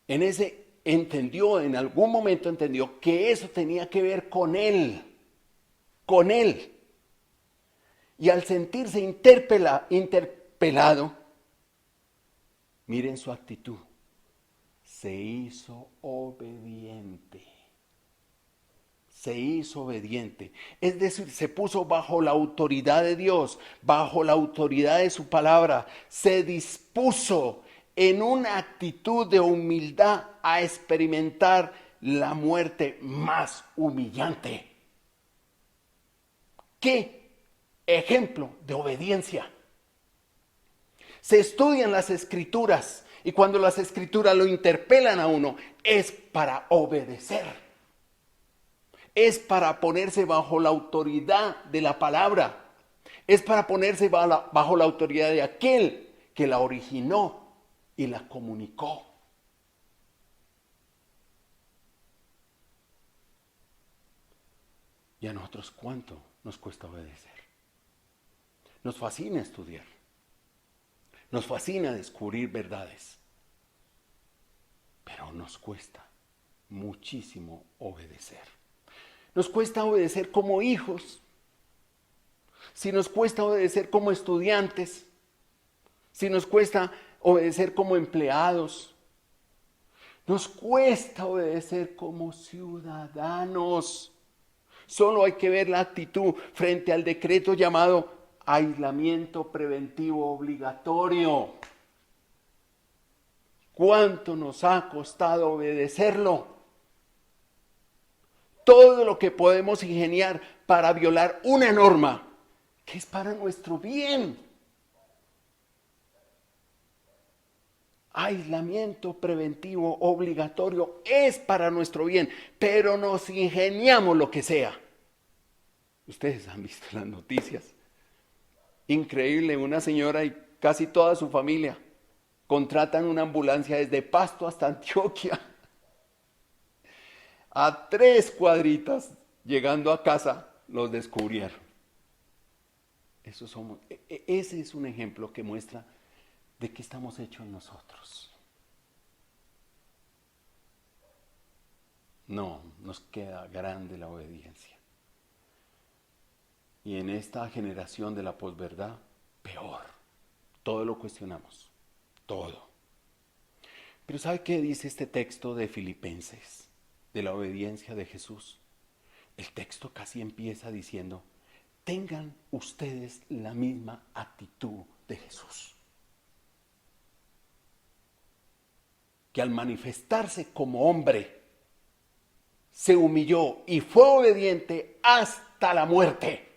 D: En algún momento entendió que eso tenía que ver con él, con él. Y al sentirse interpelado, miren su actitud, se hizo obediente. Se hizo obediente. Es decir, se puso bajo la autoridad de Dios, bajo la autoridad de su palabra. Se dispuso en una actitud de humildad a experimentar la muerte más humillante. ¿Qué ejemplo de obediencia? Se estudian las Escrituras y cuando las Escrituras lo interpelan a uno es para obedecer. Es para ponerse bajo la autoridad de la palabra. Es para ponerse bajo la autoridad de aquel que la originó y la comunicó. ¿Y a nosotros cuánto nos cuesta obedecer? Nos fascina estudiar. Nos fascina descubrir verdades. Pero nos cuesta muchísimo obedecer. Nos cuesta obedecer como hijos, si nos cuesta obedecer como estudiantes, si nos cuesta obedecer como empleados, nos cuesta obedecer como ciudadanos. Solo hay que ver la actitud frente al decreto llamado aislamiento preventivo obligatorio. ¿Cuánto nos ha costado obedecerlo? Todo lo que podemos ingeniar para violar una norma que es para nuestro bien. Aislamiento preventivo obligatorio es para nuestro bien, pero nos ingeniamos lo que sea. Ustedes han visto las noticias. Increíble, una señora y casi toda su familia contratan una ambulancia desde Pasto hasta Antioquia. A 3 cuadritas, llegando a casa, los descubrieron. Ese es un ejemplo que muestra de qué estamos hechos nosotros. No, nos queda grande la obediencia. Y en esta generación de la posverdad, peor. Todo lo cuestionamos, todo. Pero ¿sabe qué dice este texto de Filipenses? De la obediencia de Jesús. El texto casi empieza diciendo, tengan ustedes la misma actitud de Jesús. Que al manifestarse como hombre, se humilló y fue obediente hasta la muerte.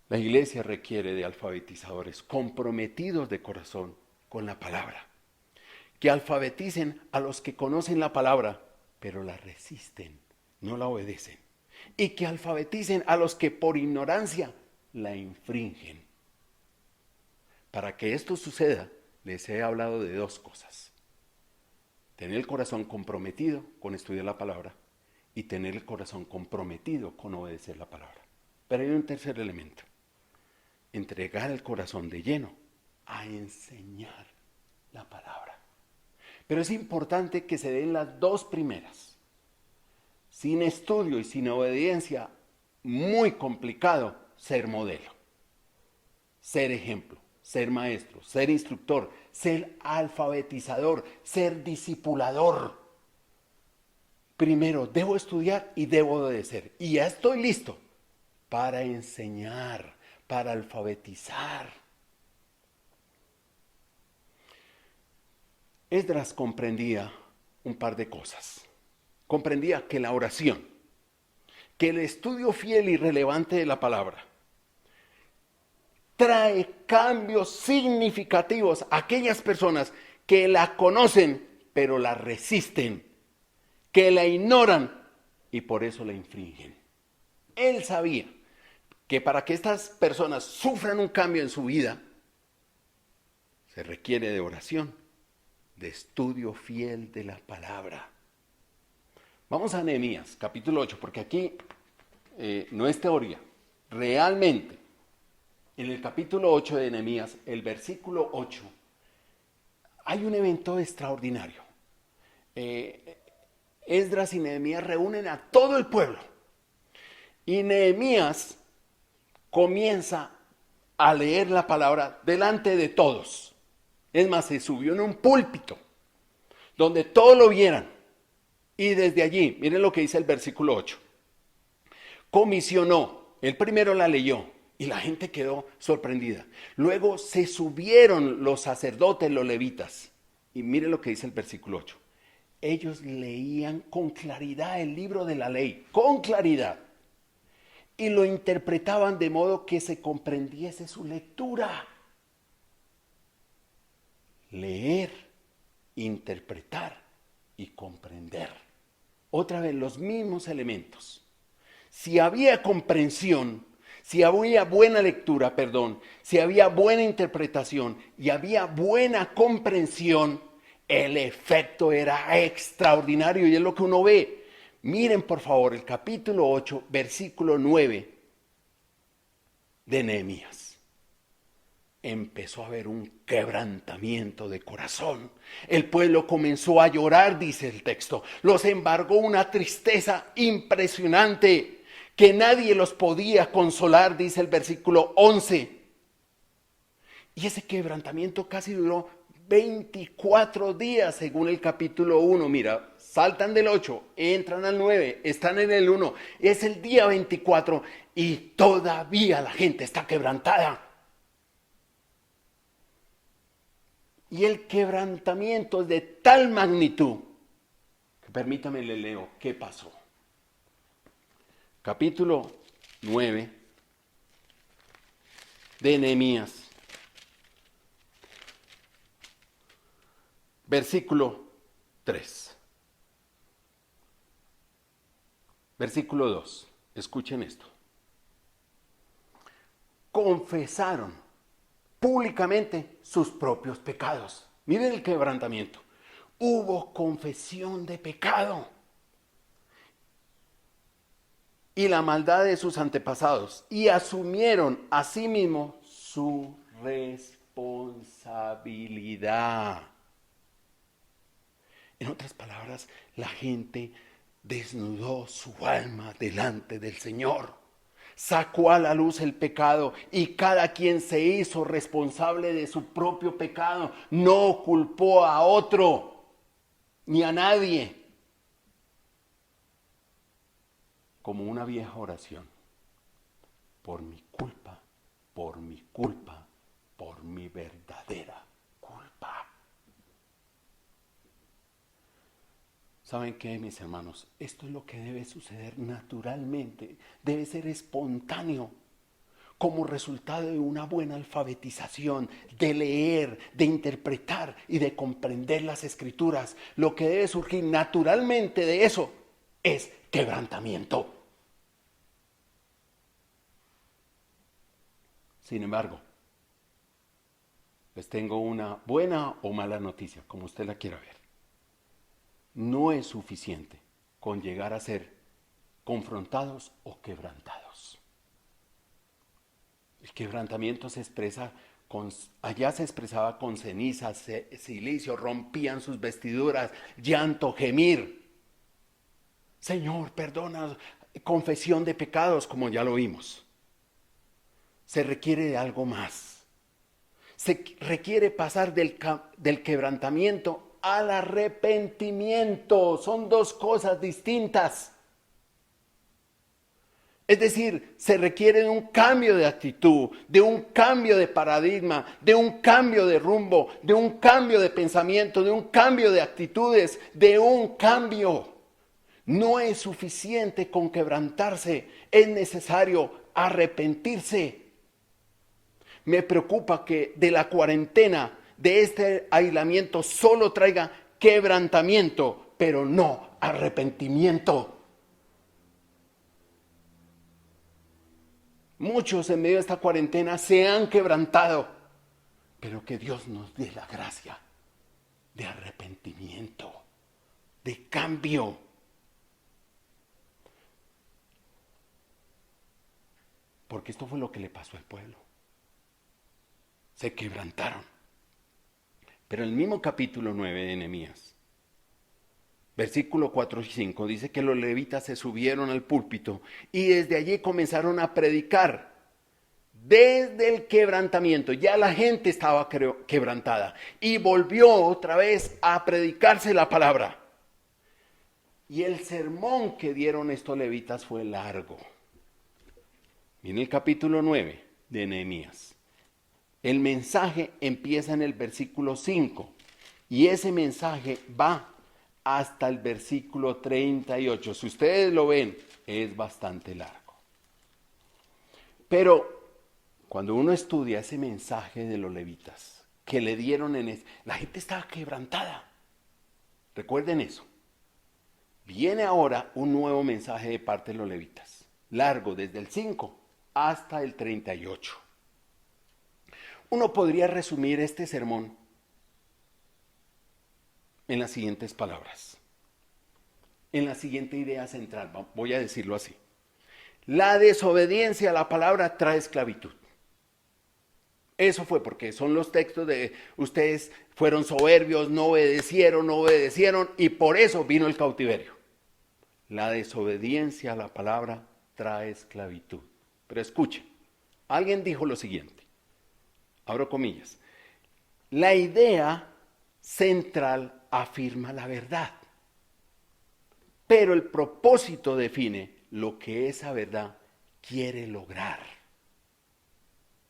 D: La iglesia requiere de alfabetizadores comprometidos de corazón con la palabra, que alfabeticen a los que conocen la palabra, pero la resisten, no la obedecen, y que alfabeticen a los que por ignorancia la infringen. Para que esto suceda, les he hablado de 2 cosas: tener el corazón comprometido con estudiar la palabra y tener el corazón comprometido con obedecer la palabra. Pero hay un tercer elemento: entregar el corazón de lleno a enseñar la palabra. Pero es importante que se den las 2 primeras. Sin estudio y sin obediencia, muy complicado ser modelo, ser ejemplo, ser maestro, ser instructor, ser alfabetizador, ser discipulador. Primero debo estudiar y debo obedecer. Y ya estoy listo para enseñar, para alfabetizar. Esdras comprendía un par de cosas. Comprendía que la oración, que el estudio fiel y relevante de la palabra, trae cambios significativos a aquellas personas que la conocen, pero la resisten, que la ignoran y por eso la infringen. Él sabía que para que estas personas sufran un cambio en su vida, se requiere de oración, de estudio fiel de la palabra. Vamos a Nehemías, capítulo 8, porque aquí no es teoría. Realmente, en el capítulo 8 de Nehemías, el versículo 8, hay un evento extraordinario. Esdras y Nehemías reúnen a todo el pueblo. Y Nehemías comienza a leer la palabra delante de todos. Es más, se subió en un púlpito donde todos lo vieran. Y desde allí, miren lo que dice el versículo 8. Comisionó, él primero la leyó y la gente quedó sorprendida. Luego se subieron los sacerdotes, los levitas. Y miren lo que dice el versículo 8. Ellos leían con claridad el libro de la ley, con claridad. Y lo interpretaban de modo que se comprendiese su lectura. Leer, interpretar y comprender. Otra vez los mismos elementos. Si había comprensión, si había buena lectura, si había buena interpretación y había buena comprensión, el efecto era extraordinario y es lo que uno ve. Miren por favor el capítulo 8, versículo 9 de Nehemías. Empezó a haber un quebrantamiento de corazón. El pueblo comenzó a llorar, dice el texto. Los embargó una tristeza impresionante que nadie los podía consolar, dice el versículo 11. Y ese quebrantamiento casi duró 24 días según el capítulo 1. Mira, saltan del 8, entran al 9, están en el 1. Es el día 24 y todavía la gente está quebrantada. Y el quebrantamiento es de tal magnitud que permítame le leo qué pasó. Capítulo 9 de Nehemías. Versículo 3. Versículo 2. Escuchen esto. Confesaron públicamente sus propios pecados. Miren el quebrantamiento. Hubo confesión de pecado. Y la maldad de sus antepasados. Y asumieron a sí mismos su responsabilidad. En otras palabras, la gente desnudó su alma delante del Señor. Sacó a la luz el pecado y cada quien se hizo responsable de su propio pecado. No culpó a otro ni a nadie. Como una vieja oración. Por mi culpa, por mi culpa, por mi verdadera culpa. ¿Saben qué, mis hermanos? Esto es lo que debe suceder naturalmente, debe ser espontáneo, como resultado de una buena alfabetización, de leer, de interpretar y de comprender las Escrituras. Lo que debe surgir naturalmente de eso es quebrantamiento. Sin embargo, les tengo una buena o mala noticia, como usted la quiera ver. No es suficiente con llegar a ser confrontados o quebrantados. El quebrantamiento se expresa allá se expresaba con cenizas, silicio, rompían sus vestiduras, llanto, gemir. Señor, perdona, confesión de pecados, como ya lo vimos. Se requiere de algo más. Se requiere pasar del quebrantamiento al arrepentimiento. Son dos cosas distintas. Es decir, se requiere de un cambio de actitud, de un cambio de paradigma, de un cambio de rumbo, de un cambio de pensamiento, de un cambio de actitudes, de un cambio. No es suficiente con quebrantarse, es necesario arrepentirse. Me preocupa que de la cuarentena, de este aislamiento, solo traiga quebrantamiento, pero no arrepentimiento. Muchos en medio de esta cuarentena se han quebrantado, pero que Dios nos dé la gracia de arrepentimiento, de cambio. Porque esto fue lo que le pasó al pueblo. Se quebrantaron. Pero en el mismo capítulo 9 de Nehemías, versículo 4 y 5, dice que los levitas se subieron al púlpito y desde allí comenzaron a predicar desde el quebrantamiento. Ya la gente estaba quebrantada y volvió otra vez a predicarse la palabra. Y el sermón que dieron estos levitas fue largo. Miren el capítulo 9 de Nehemías. El mensaje empieza en el versículo 5 y ese mensaje va hasta el versículo 38. Si ustedes lo ven, es bastante largo. Pero cuando uno estudia ese mensaje de los levitas que le dieron la gente estaba quebrantada. Recuerden eso. Viene ahora un nuevo mensaje de parte de los levitas, largo desde el 5 hasta el 38. Uno podría resumir este sermón en las siguientes palabras, en la siguiente idea central, voy a decirlo así. La desobediencia a la palabra trae esclavitud. Eso fue porque son los textos de ustedes fueron soberbios, no obedecieron y por eso vino el cautiverio. La desobediencia a la palabra trae esclavitud. Pero escuchen, alguien dijo lo siguiente, abro comillas, la idea central afirma la verdad, pero el propósito define lo que esa verdad quiere lograr.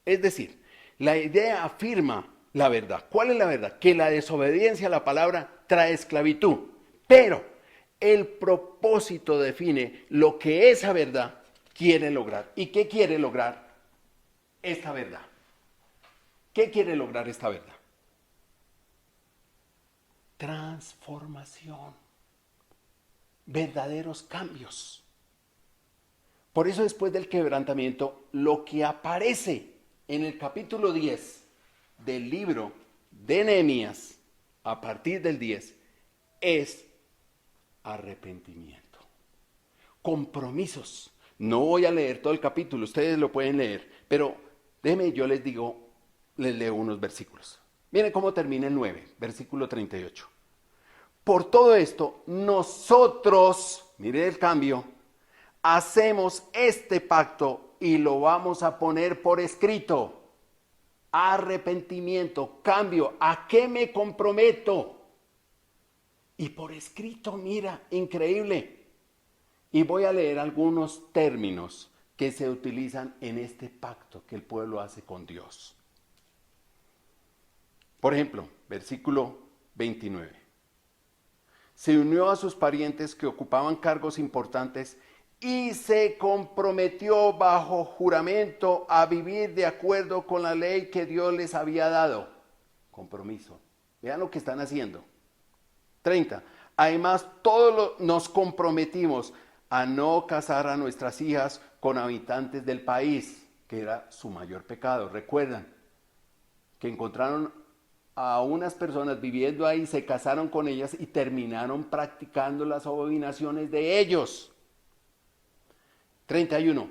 D: Es decir, la idea afirma la verdad. ¿Cuál es la verdad? Que la desobediencia a la palabra trae esclavitud, pero el propósito define lo que esa verdad quiere lograr. ¿Y qué quiere lograr esta verdad? ¿Qué quiere lograr esta verdad? Transformación, verdaderos cambios. Por eso después del quebrantamiento, lo que aparece en el capítulo 10 del libro de Nehemías, a partir del 10, es arrepentimiento, compromisos. No voy a leer todo el capítulo, ustedes lo pueden leer, pero déjenme, yo les leo unos versículos. Miren cómo termina el 9, versículo 38. Por todo esto, nosotros, miren el cambio, hacemos este pacto y lo vamos a poner por escrito. Arrepentimiento, cambio, ¿a qué me comprometo? Y por escrito, mira, increíble. Y voy a leer algunos términos que se utilizan en este pacto que el pueblo hace con Dios. Por ejemplo, versículo 29. Se unió a sus parientes que ocupaban cargos importantes y se comprometió bajo juramento a vivir de acuerdo con la ley que Dios les había dado. Compromiso. Vean lo que están haciendo. 30. Además, todos nos comprometimos a no casar a nuestras hijas con habitantes del país, que era su mayor pecado. Recuerdan que encontraron a unas personas viviendo ahí, se casaron con ellas y terminaron practicando las abominaciones de ellos. 31.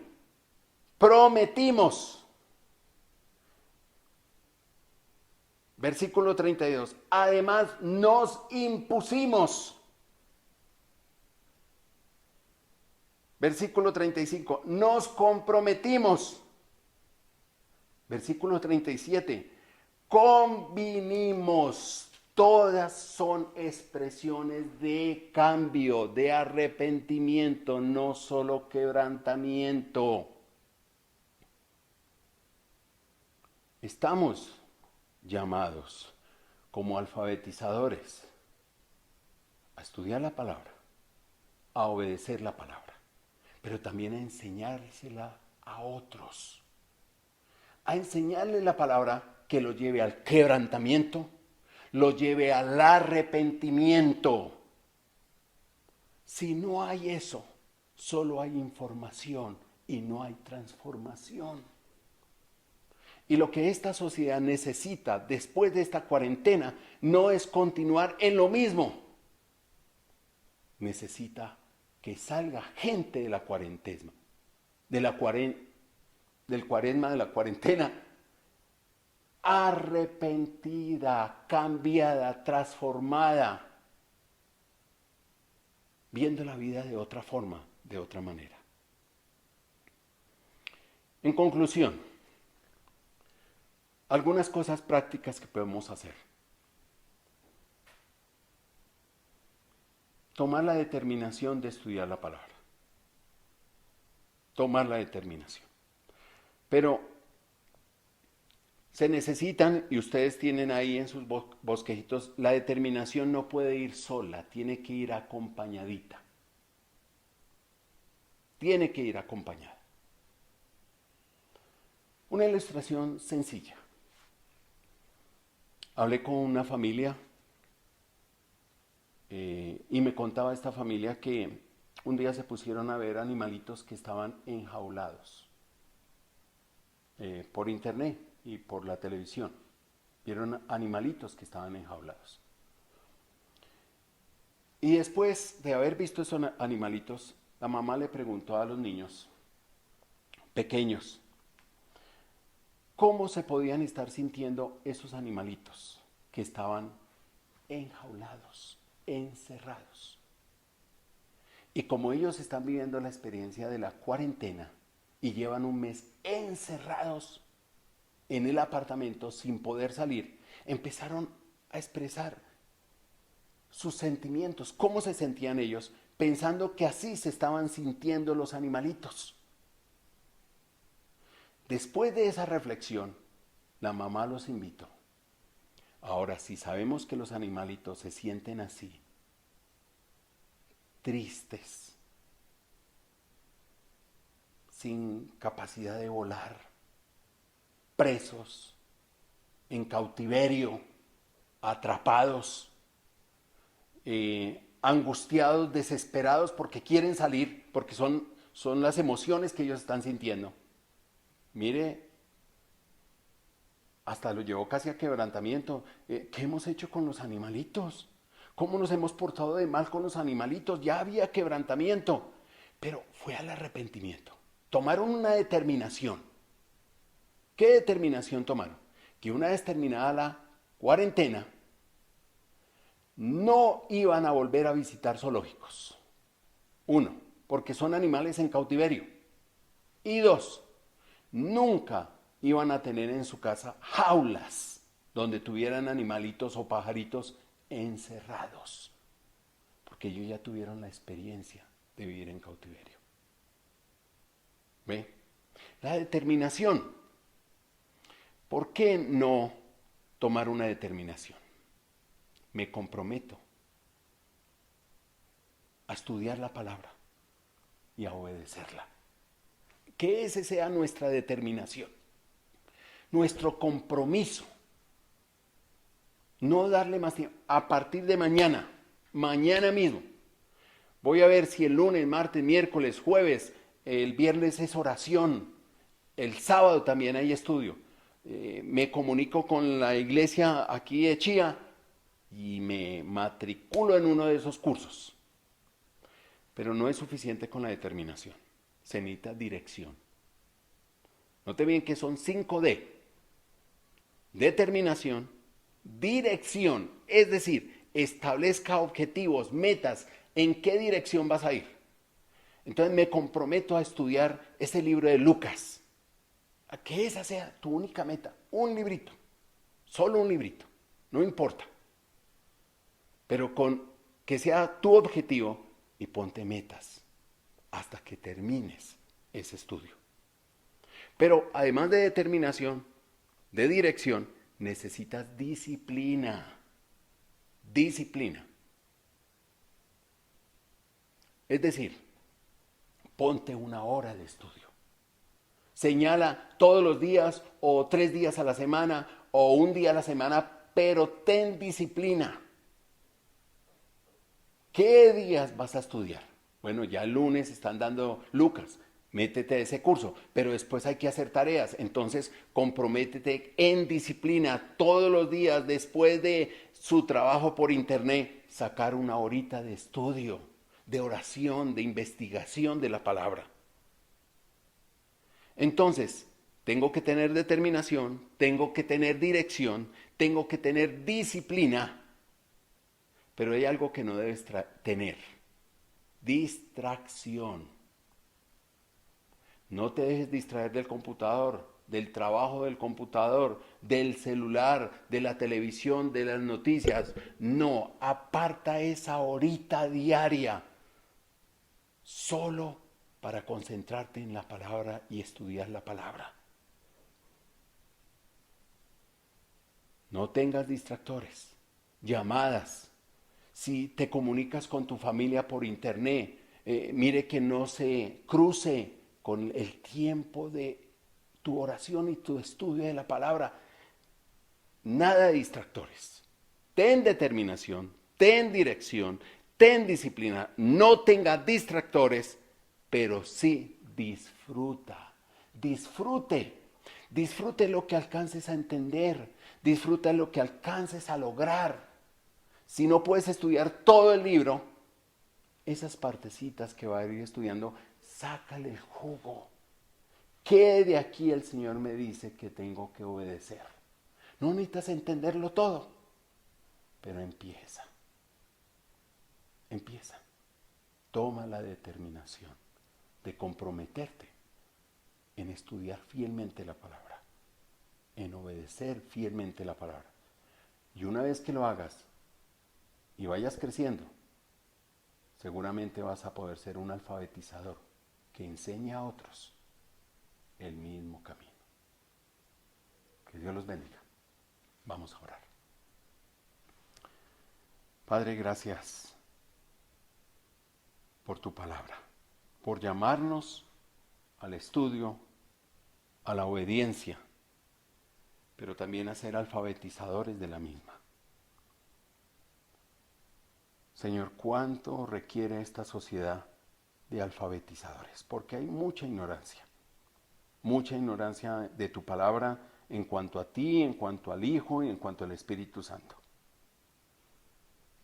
D: Prometimos. Versículo 32. Además nos impusimos. Versículo 35. Nos comprometimos. Versículo 37. Convinimos todas son expresiones de cambio, de arrepentimiento, no solo quebrantamiento. Estamos llamados como alfabetizadores a estudiar la palabra, a obedecer la palabra, pero también a enseñársela a otros, a enseñarle la palabra que lo lleve al quebrantamiento, lo lleve al arrepentimiento. Si no hay eso, solo hay información y no hay transformación. Y lo que esta sociedad necesita después de esta cuarentena no es continuar en lo mismo. Necesita que salga gente de la cuarentena, del cuaresma, de la cuarentena, arrepentida, cambiada, transformada, viendo la vida de otra forma, de otra manera. En conclusión, algunas cosas prácticas que podemos hacer. Tomar la determinación de estudiar la palabra. Tomar la determinación. Pero se necesitan, y ustedes tienen ahí en sus bosquejitos, la determinación no puede ir sola, tiene que ir acompañadita. Tiene que ir acompañada. Una ilustración sencilla. Hablé con una familia y me contaba esta familia que un día se pusieron a ver animalitos que estaban enjaulados por internet y por la televisión. Vieron animalitos que estaban enjaulados. Y después de haber visto esos animalitos, la mamá le preguntó a los niños pequeños cómo se podían estar sintiendo esos animalitos que estaban enjaulados, encerrados. Y como ellos están viviendo la experiencia de la cuarentena y llevan un mes encerrados en el apartamento sin poder salir, empezaron a expresar sus sentimientos, cómo se sentían ellos, pensando que así se estaban sintiendo los animalitos. Después de esa reflexión, la mamá los invitó. Ahora, si sabemos que los animalitos se sienten así, tristes, sin capacidad de volar, presos, en cautiverio, atrapados, angustiados, desesperados porque quieren salir, porque son las emociones que ellos están sintiendo. Mire, hasta lo llevó casi a quebrantamiento. ¿Qué hemos hecho con los animalitos? ¿Cómo nos hemos portado de mal con los animalitos? Ya había quebrantamiento, pero fue al arrepentimiento. Tomaron una determinación. ¿Qué determinación tomaron? Que una vez terminada la cuarentena, no iban a volver a visitar zoológicos. 1, porque son animales en cautiverio. Y 2, nunca iban a tener en su casa jaulas donde tuvieran animalitos o pajaritos encerrados, porque ellos ya tuvieron la experiencia de vivir en cautiverio. ¿Ve? La determinación. ¿Por qué no tomar una determinación? Me comprometo a estudiar la palabra y a obedecerla. Que esa sea nuestra determinación, nuestro compromiso. No darle más tiempo. A partir de mañana mismo, voy a ver si el lunes, martes, miércoles, jueves, el viernes es oración, el sábado también hay estudio. Me comunico con la iglesia aquí de Chía y me matriculo en uno de esos cursos. Pero no es suficiente con la determinación. Se necesita dirección. Note bien que son 5D. Determinación, dirección, es decir, establezca objetivos, metas, en qué dirección vas a ir. Entonces me comprometo a estudiar ese libro de Lucas. A que esa sea tu única meta, un librito, solo un librito, no importa. pero con que sea tu objetivo y ponte metas hasta que termines ese estudio. Pero además de determinación, de dirección, necesitas disciplina. Disciplina. Es decir, ponte una hora de estudio. Señala todos los días o 3 días a la semana o un día a la semana, pero ten disciplina. ¿Qué días vas a estudiar? Bueno, ya el lunes están dando Lucas, métete a ese curso, pero después hay que hacer tareas. Entonces, comprométete en disciplina todos los días después de su trabajo por internet, sacar una horita de estudio, de oración, de investigación de la palabra. Entonces, tengo que tener determinación, tengo que tener dirección, tengo que tener disciplina, pero hay algo que no debes tener: distracción. No te dejes distraer del computador, del trabajo del computador, del celular, de la televisión, de las noticias. No, aparta esa horita diaria solo para concentrarte en la palabra y estudiar la palabra. No tengas distractores, llamadas. Si te comunicas con tu familia por internet, mire que no se cruce con el tiempo de tu oración y tu estudio de la palabra. Nada de distractores. Ten determinación, ten dirección, ten disciplina. No tengas distractores, pero sí disfruta. Disfrute lo que alcances a entender. Disfruta lo que alcances a lograr. Si no puedes estudiar todo el libro, esas partecitas que va a ir estudiando, sácale el jugo. ¿Qué de aquí el Señor me dice que tengo que obedecer? No necesitas entenderlo todo, pero empieza. Toma la determinación de comprometerte en estudiar fielmente la palabra, en obedecer fielmente la palabra. Y una vez que lo hagas y vayas creciendo, seguramente vas a poder ser un alfabetizador que enseña a otros el mismo camino. Que Dios los bendiga. Vamos a orar. Padre, gracias por tu palabra, por llamarnos al estudio, a la obediencia, pero también a ser alfabetizadores de la misma. Señor, ¿cuánto requiere esta sociedad de alfabetizadores? Porque hay mucha ignorancia de tu palabra en cuanto a ti, en cuanto al Hijo y en cuanto al Espíritu Santo.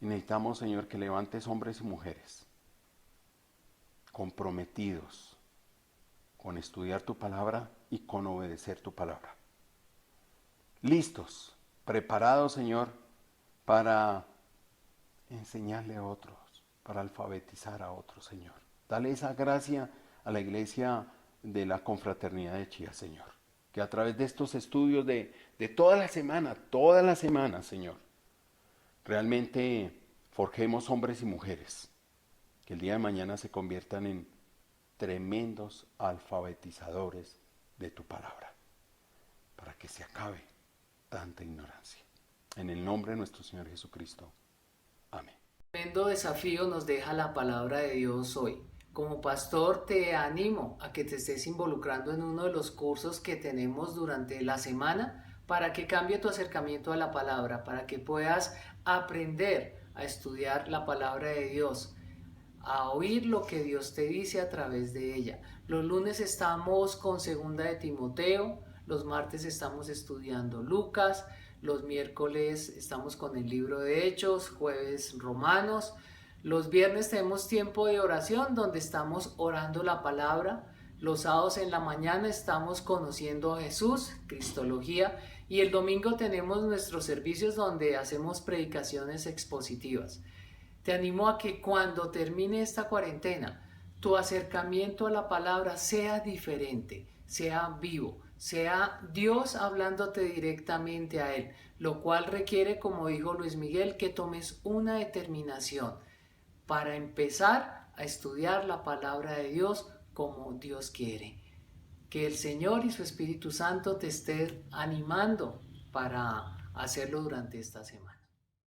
D: Y necesitamos, Señor, que levantes hombres y mujeres comprometidos con estudiar tu palabra y con obedecer tu palabra. Listos, preparados, Señor, para enseñarle a otros, para alfabetizar a otros, Señor. Dale esa gracia a la iglesia de la confraternidad de Chía, Señor. Que a través de estos estudios de toda la semana, Señor, realmente forjemos hombres y mujeres que el día de mañana se conviertan en tremendos alfabetizadores de tu palabra, para que se acabe tanta ignorancia. En el nombre de nuestro Señor Jesucristo. Amén.
A: Tremendo desafío nos deja la palabra de Dios hoy. Como pastor te animo a que te estés involucrando en uno de los cursos que tenemos durante la semana para que cambie tu acercamiento a la palabra, para que puedas aprender a estudiar la palabra de Dios, a oír lo que Dios te dice a través de ella. Los lunes estamos con Segunda de Timoteo, los martes estamos estudiando Lucas, los miércoles estamos con el libro de Hechos, jueves Romanos. Los viernes tenemos tiempo de oración donde estamos orando la palabra. Los sábados en la mañana estamos conociendo a Jesús, Cristología. Y el domingo tenemos nuestros servicios donde hacemos predicaciones expositivas. Te animo a que cuando termine esta cuarentena, tu acercamiento a la palabra sea diferente, sea vivo, sea Dios hablándote directamente a Él, lo cual requiere, como dijo Luis Miguel, que tomes una determinación para empezar a estudiar la palabra de Dios como Dios quiere. Que el Señor y su Espíritu Santo te estén animando para hacerlo durante esta semana.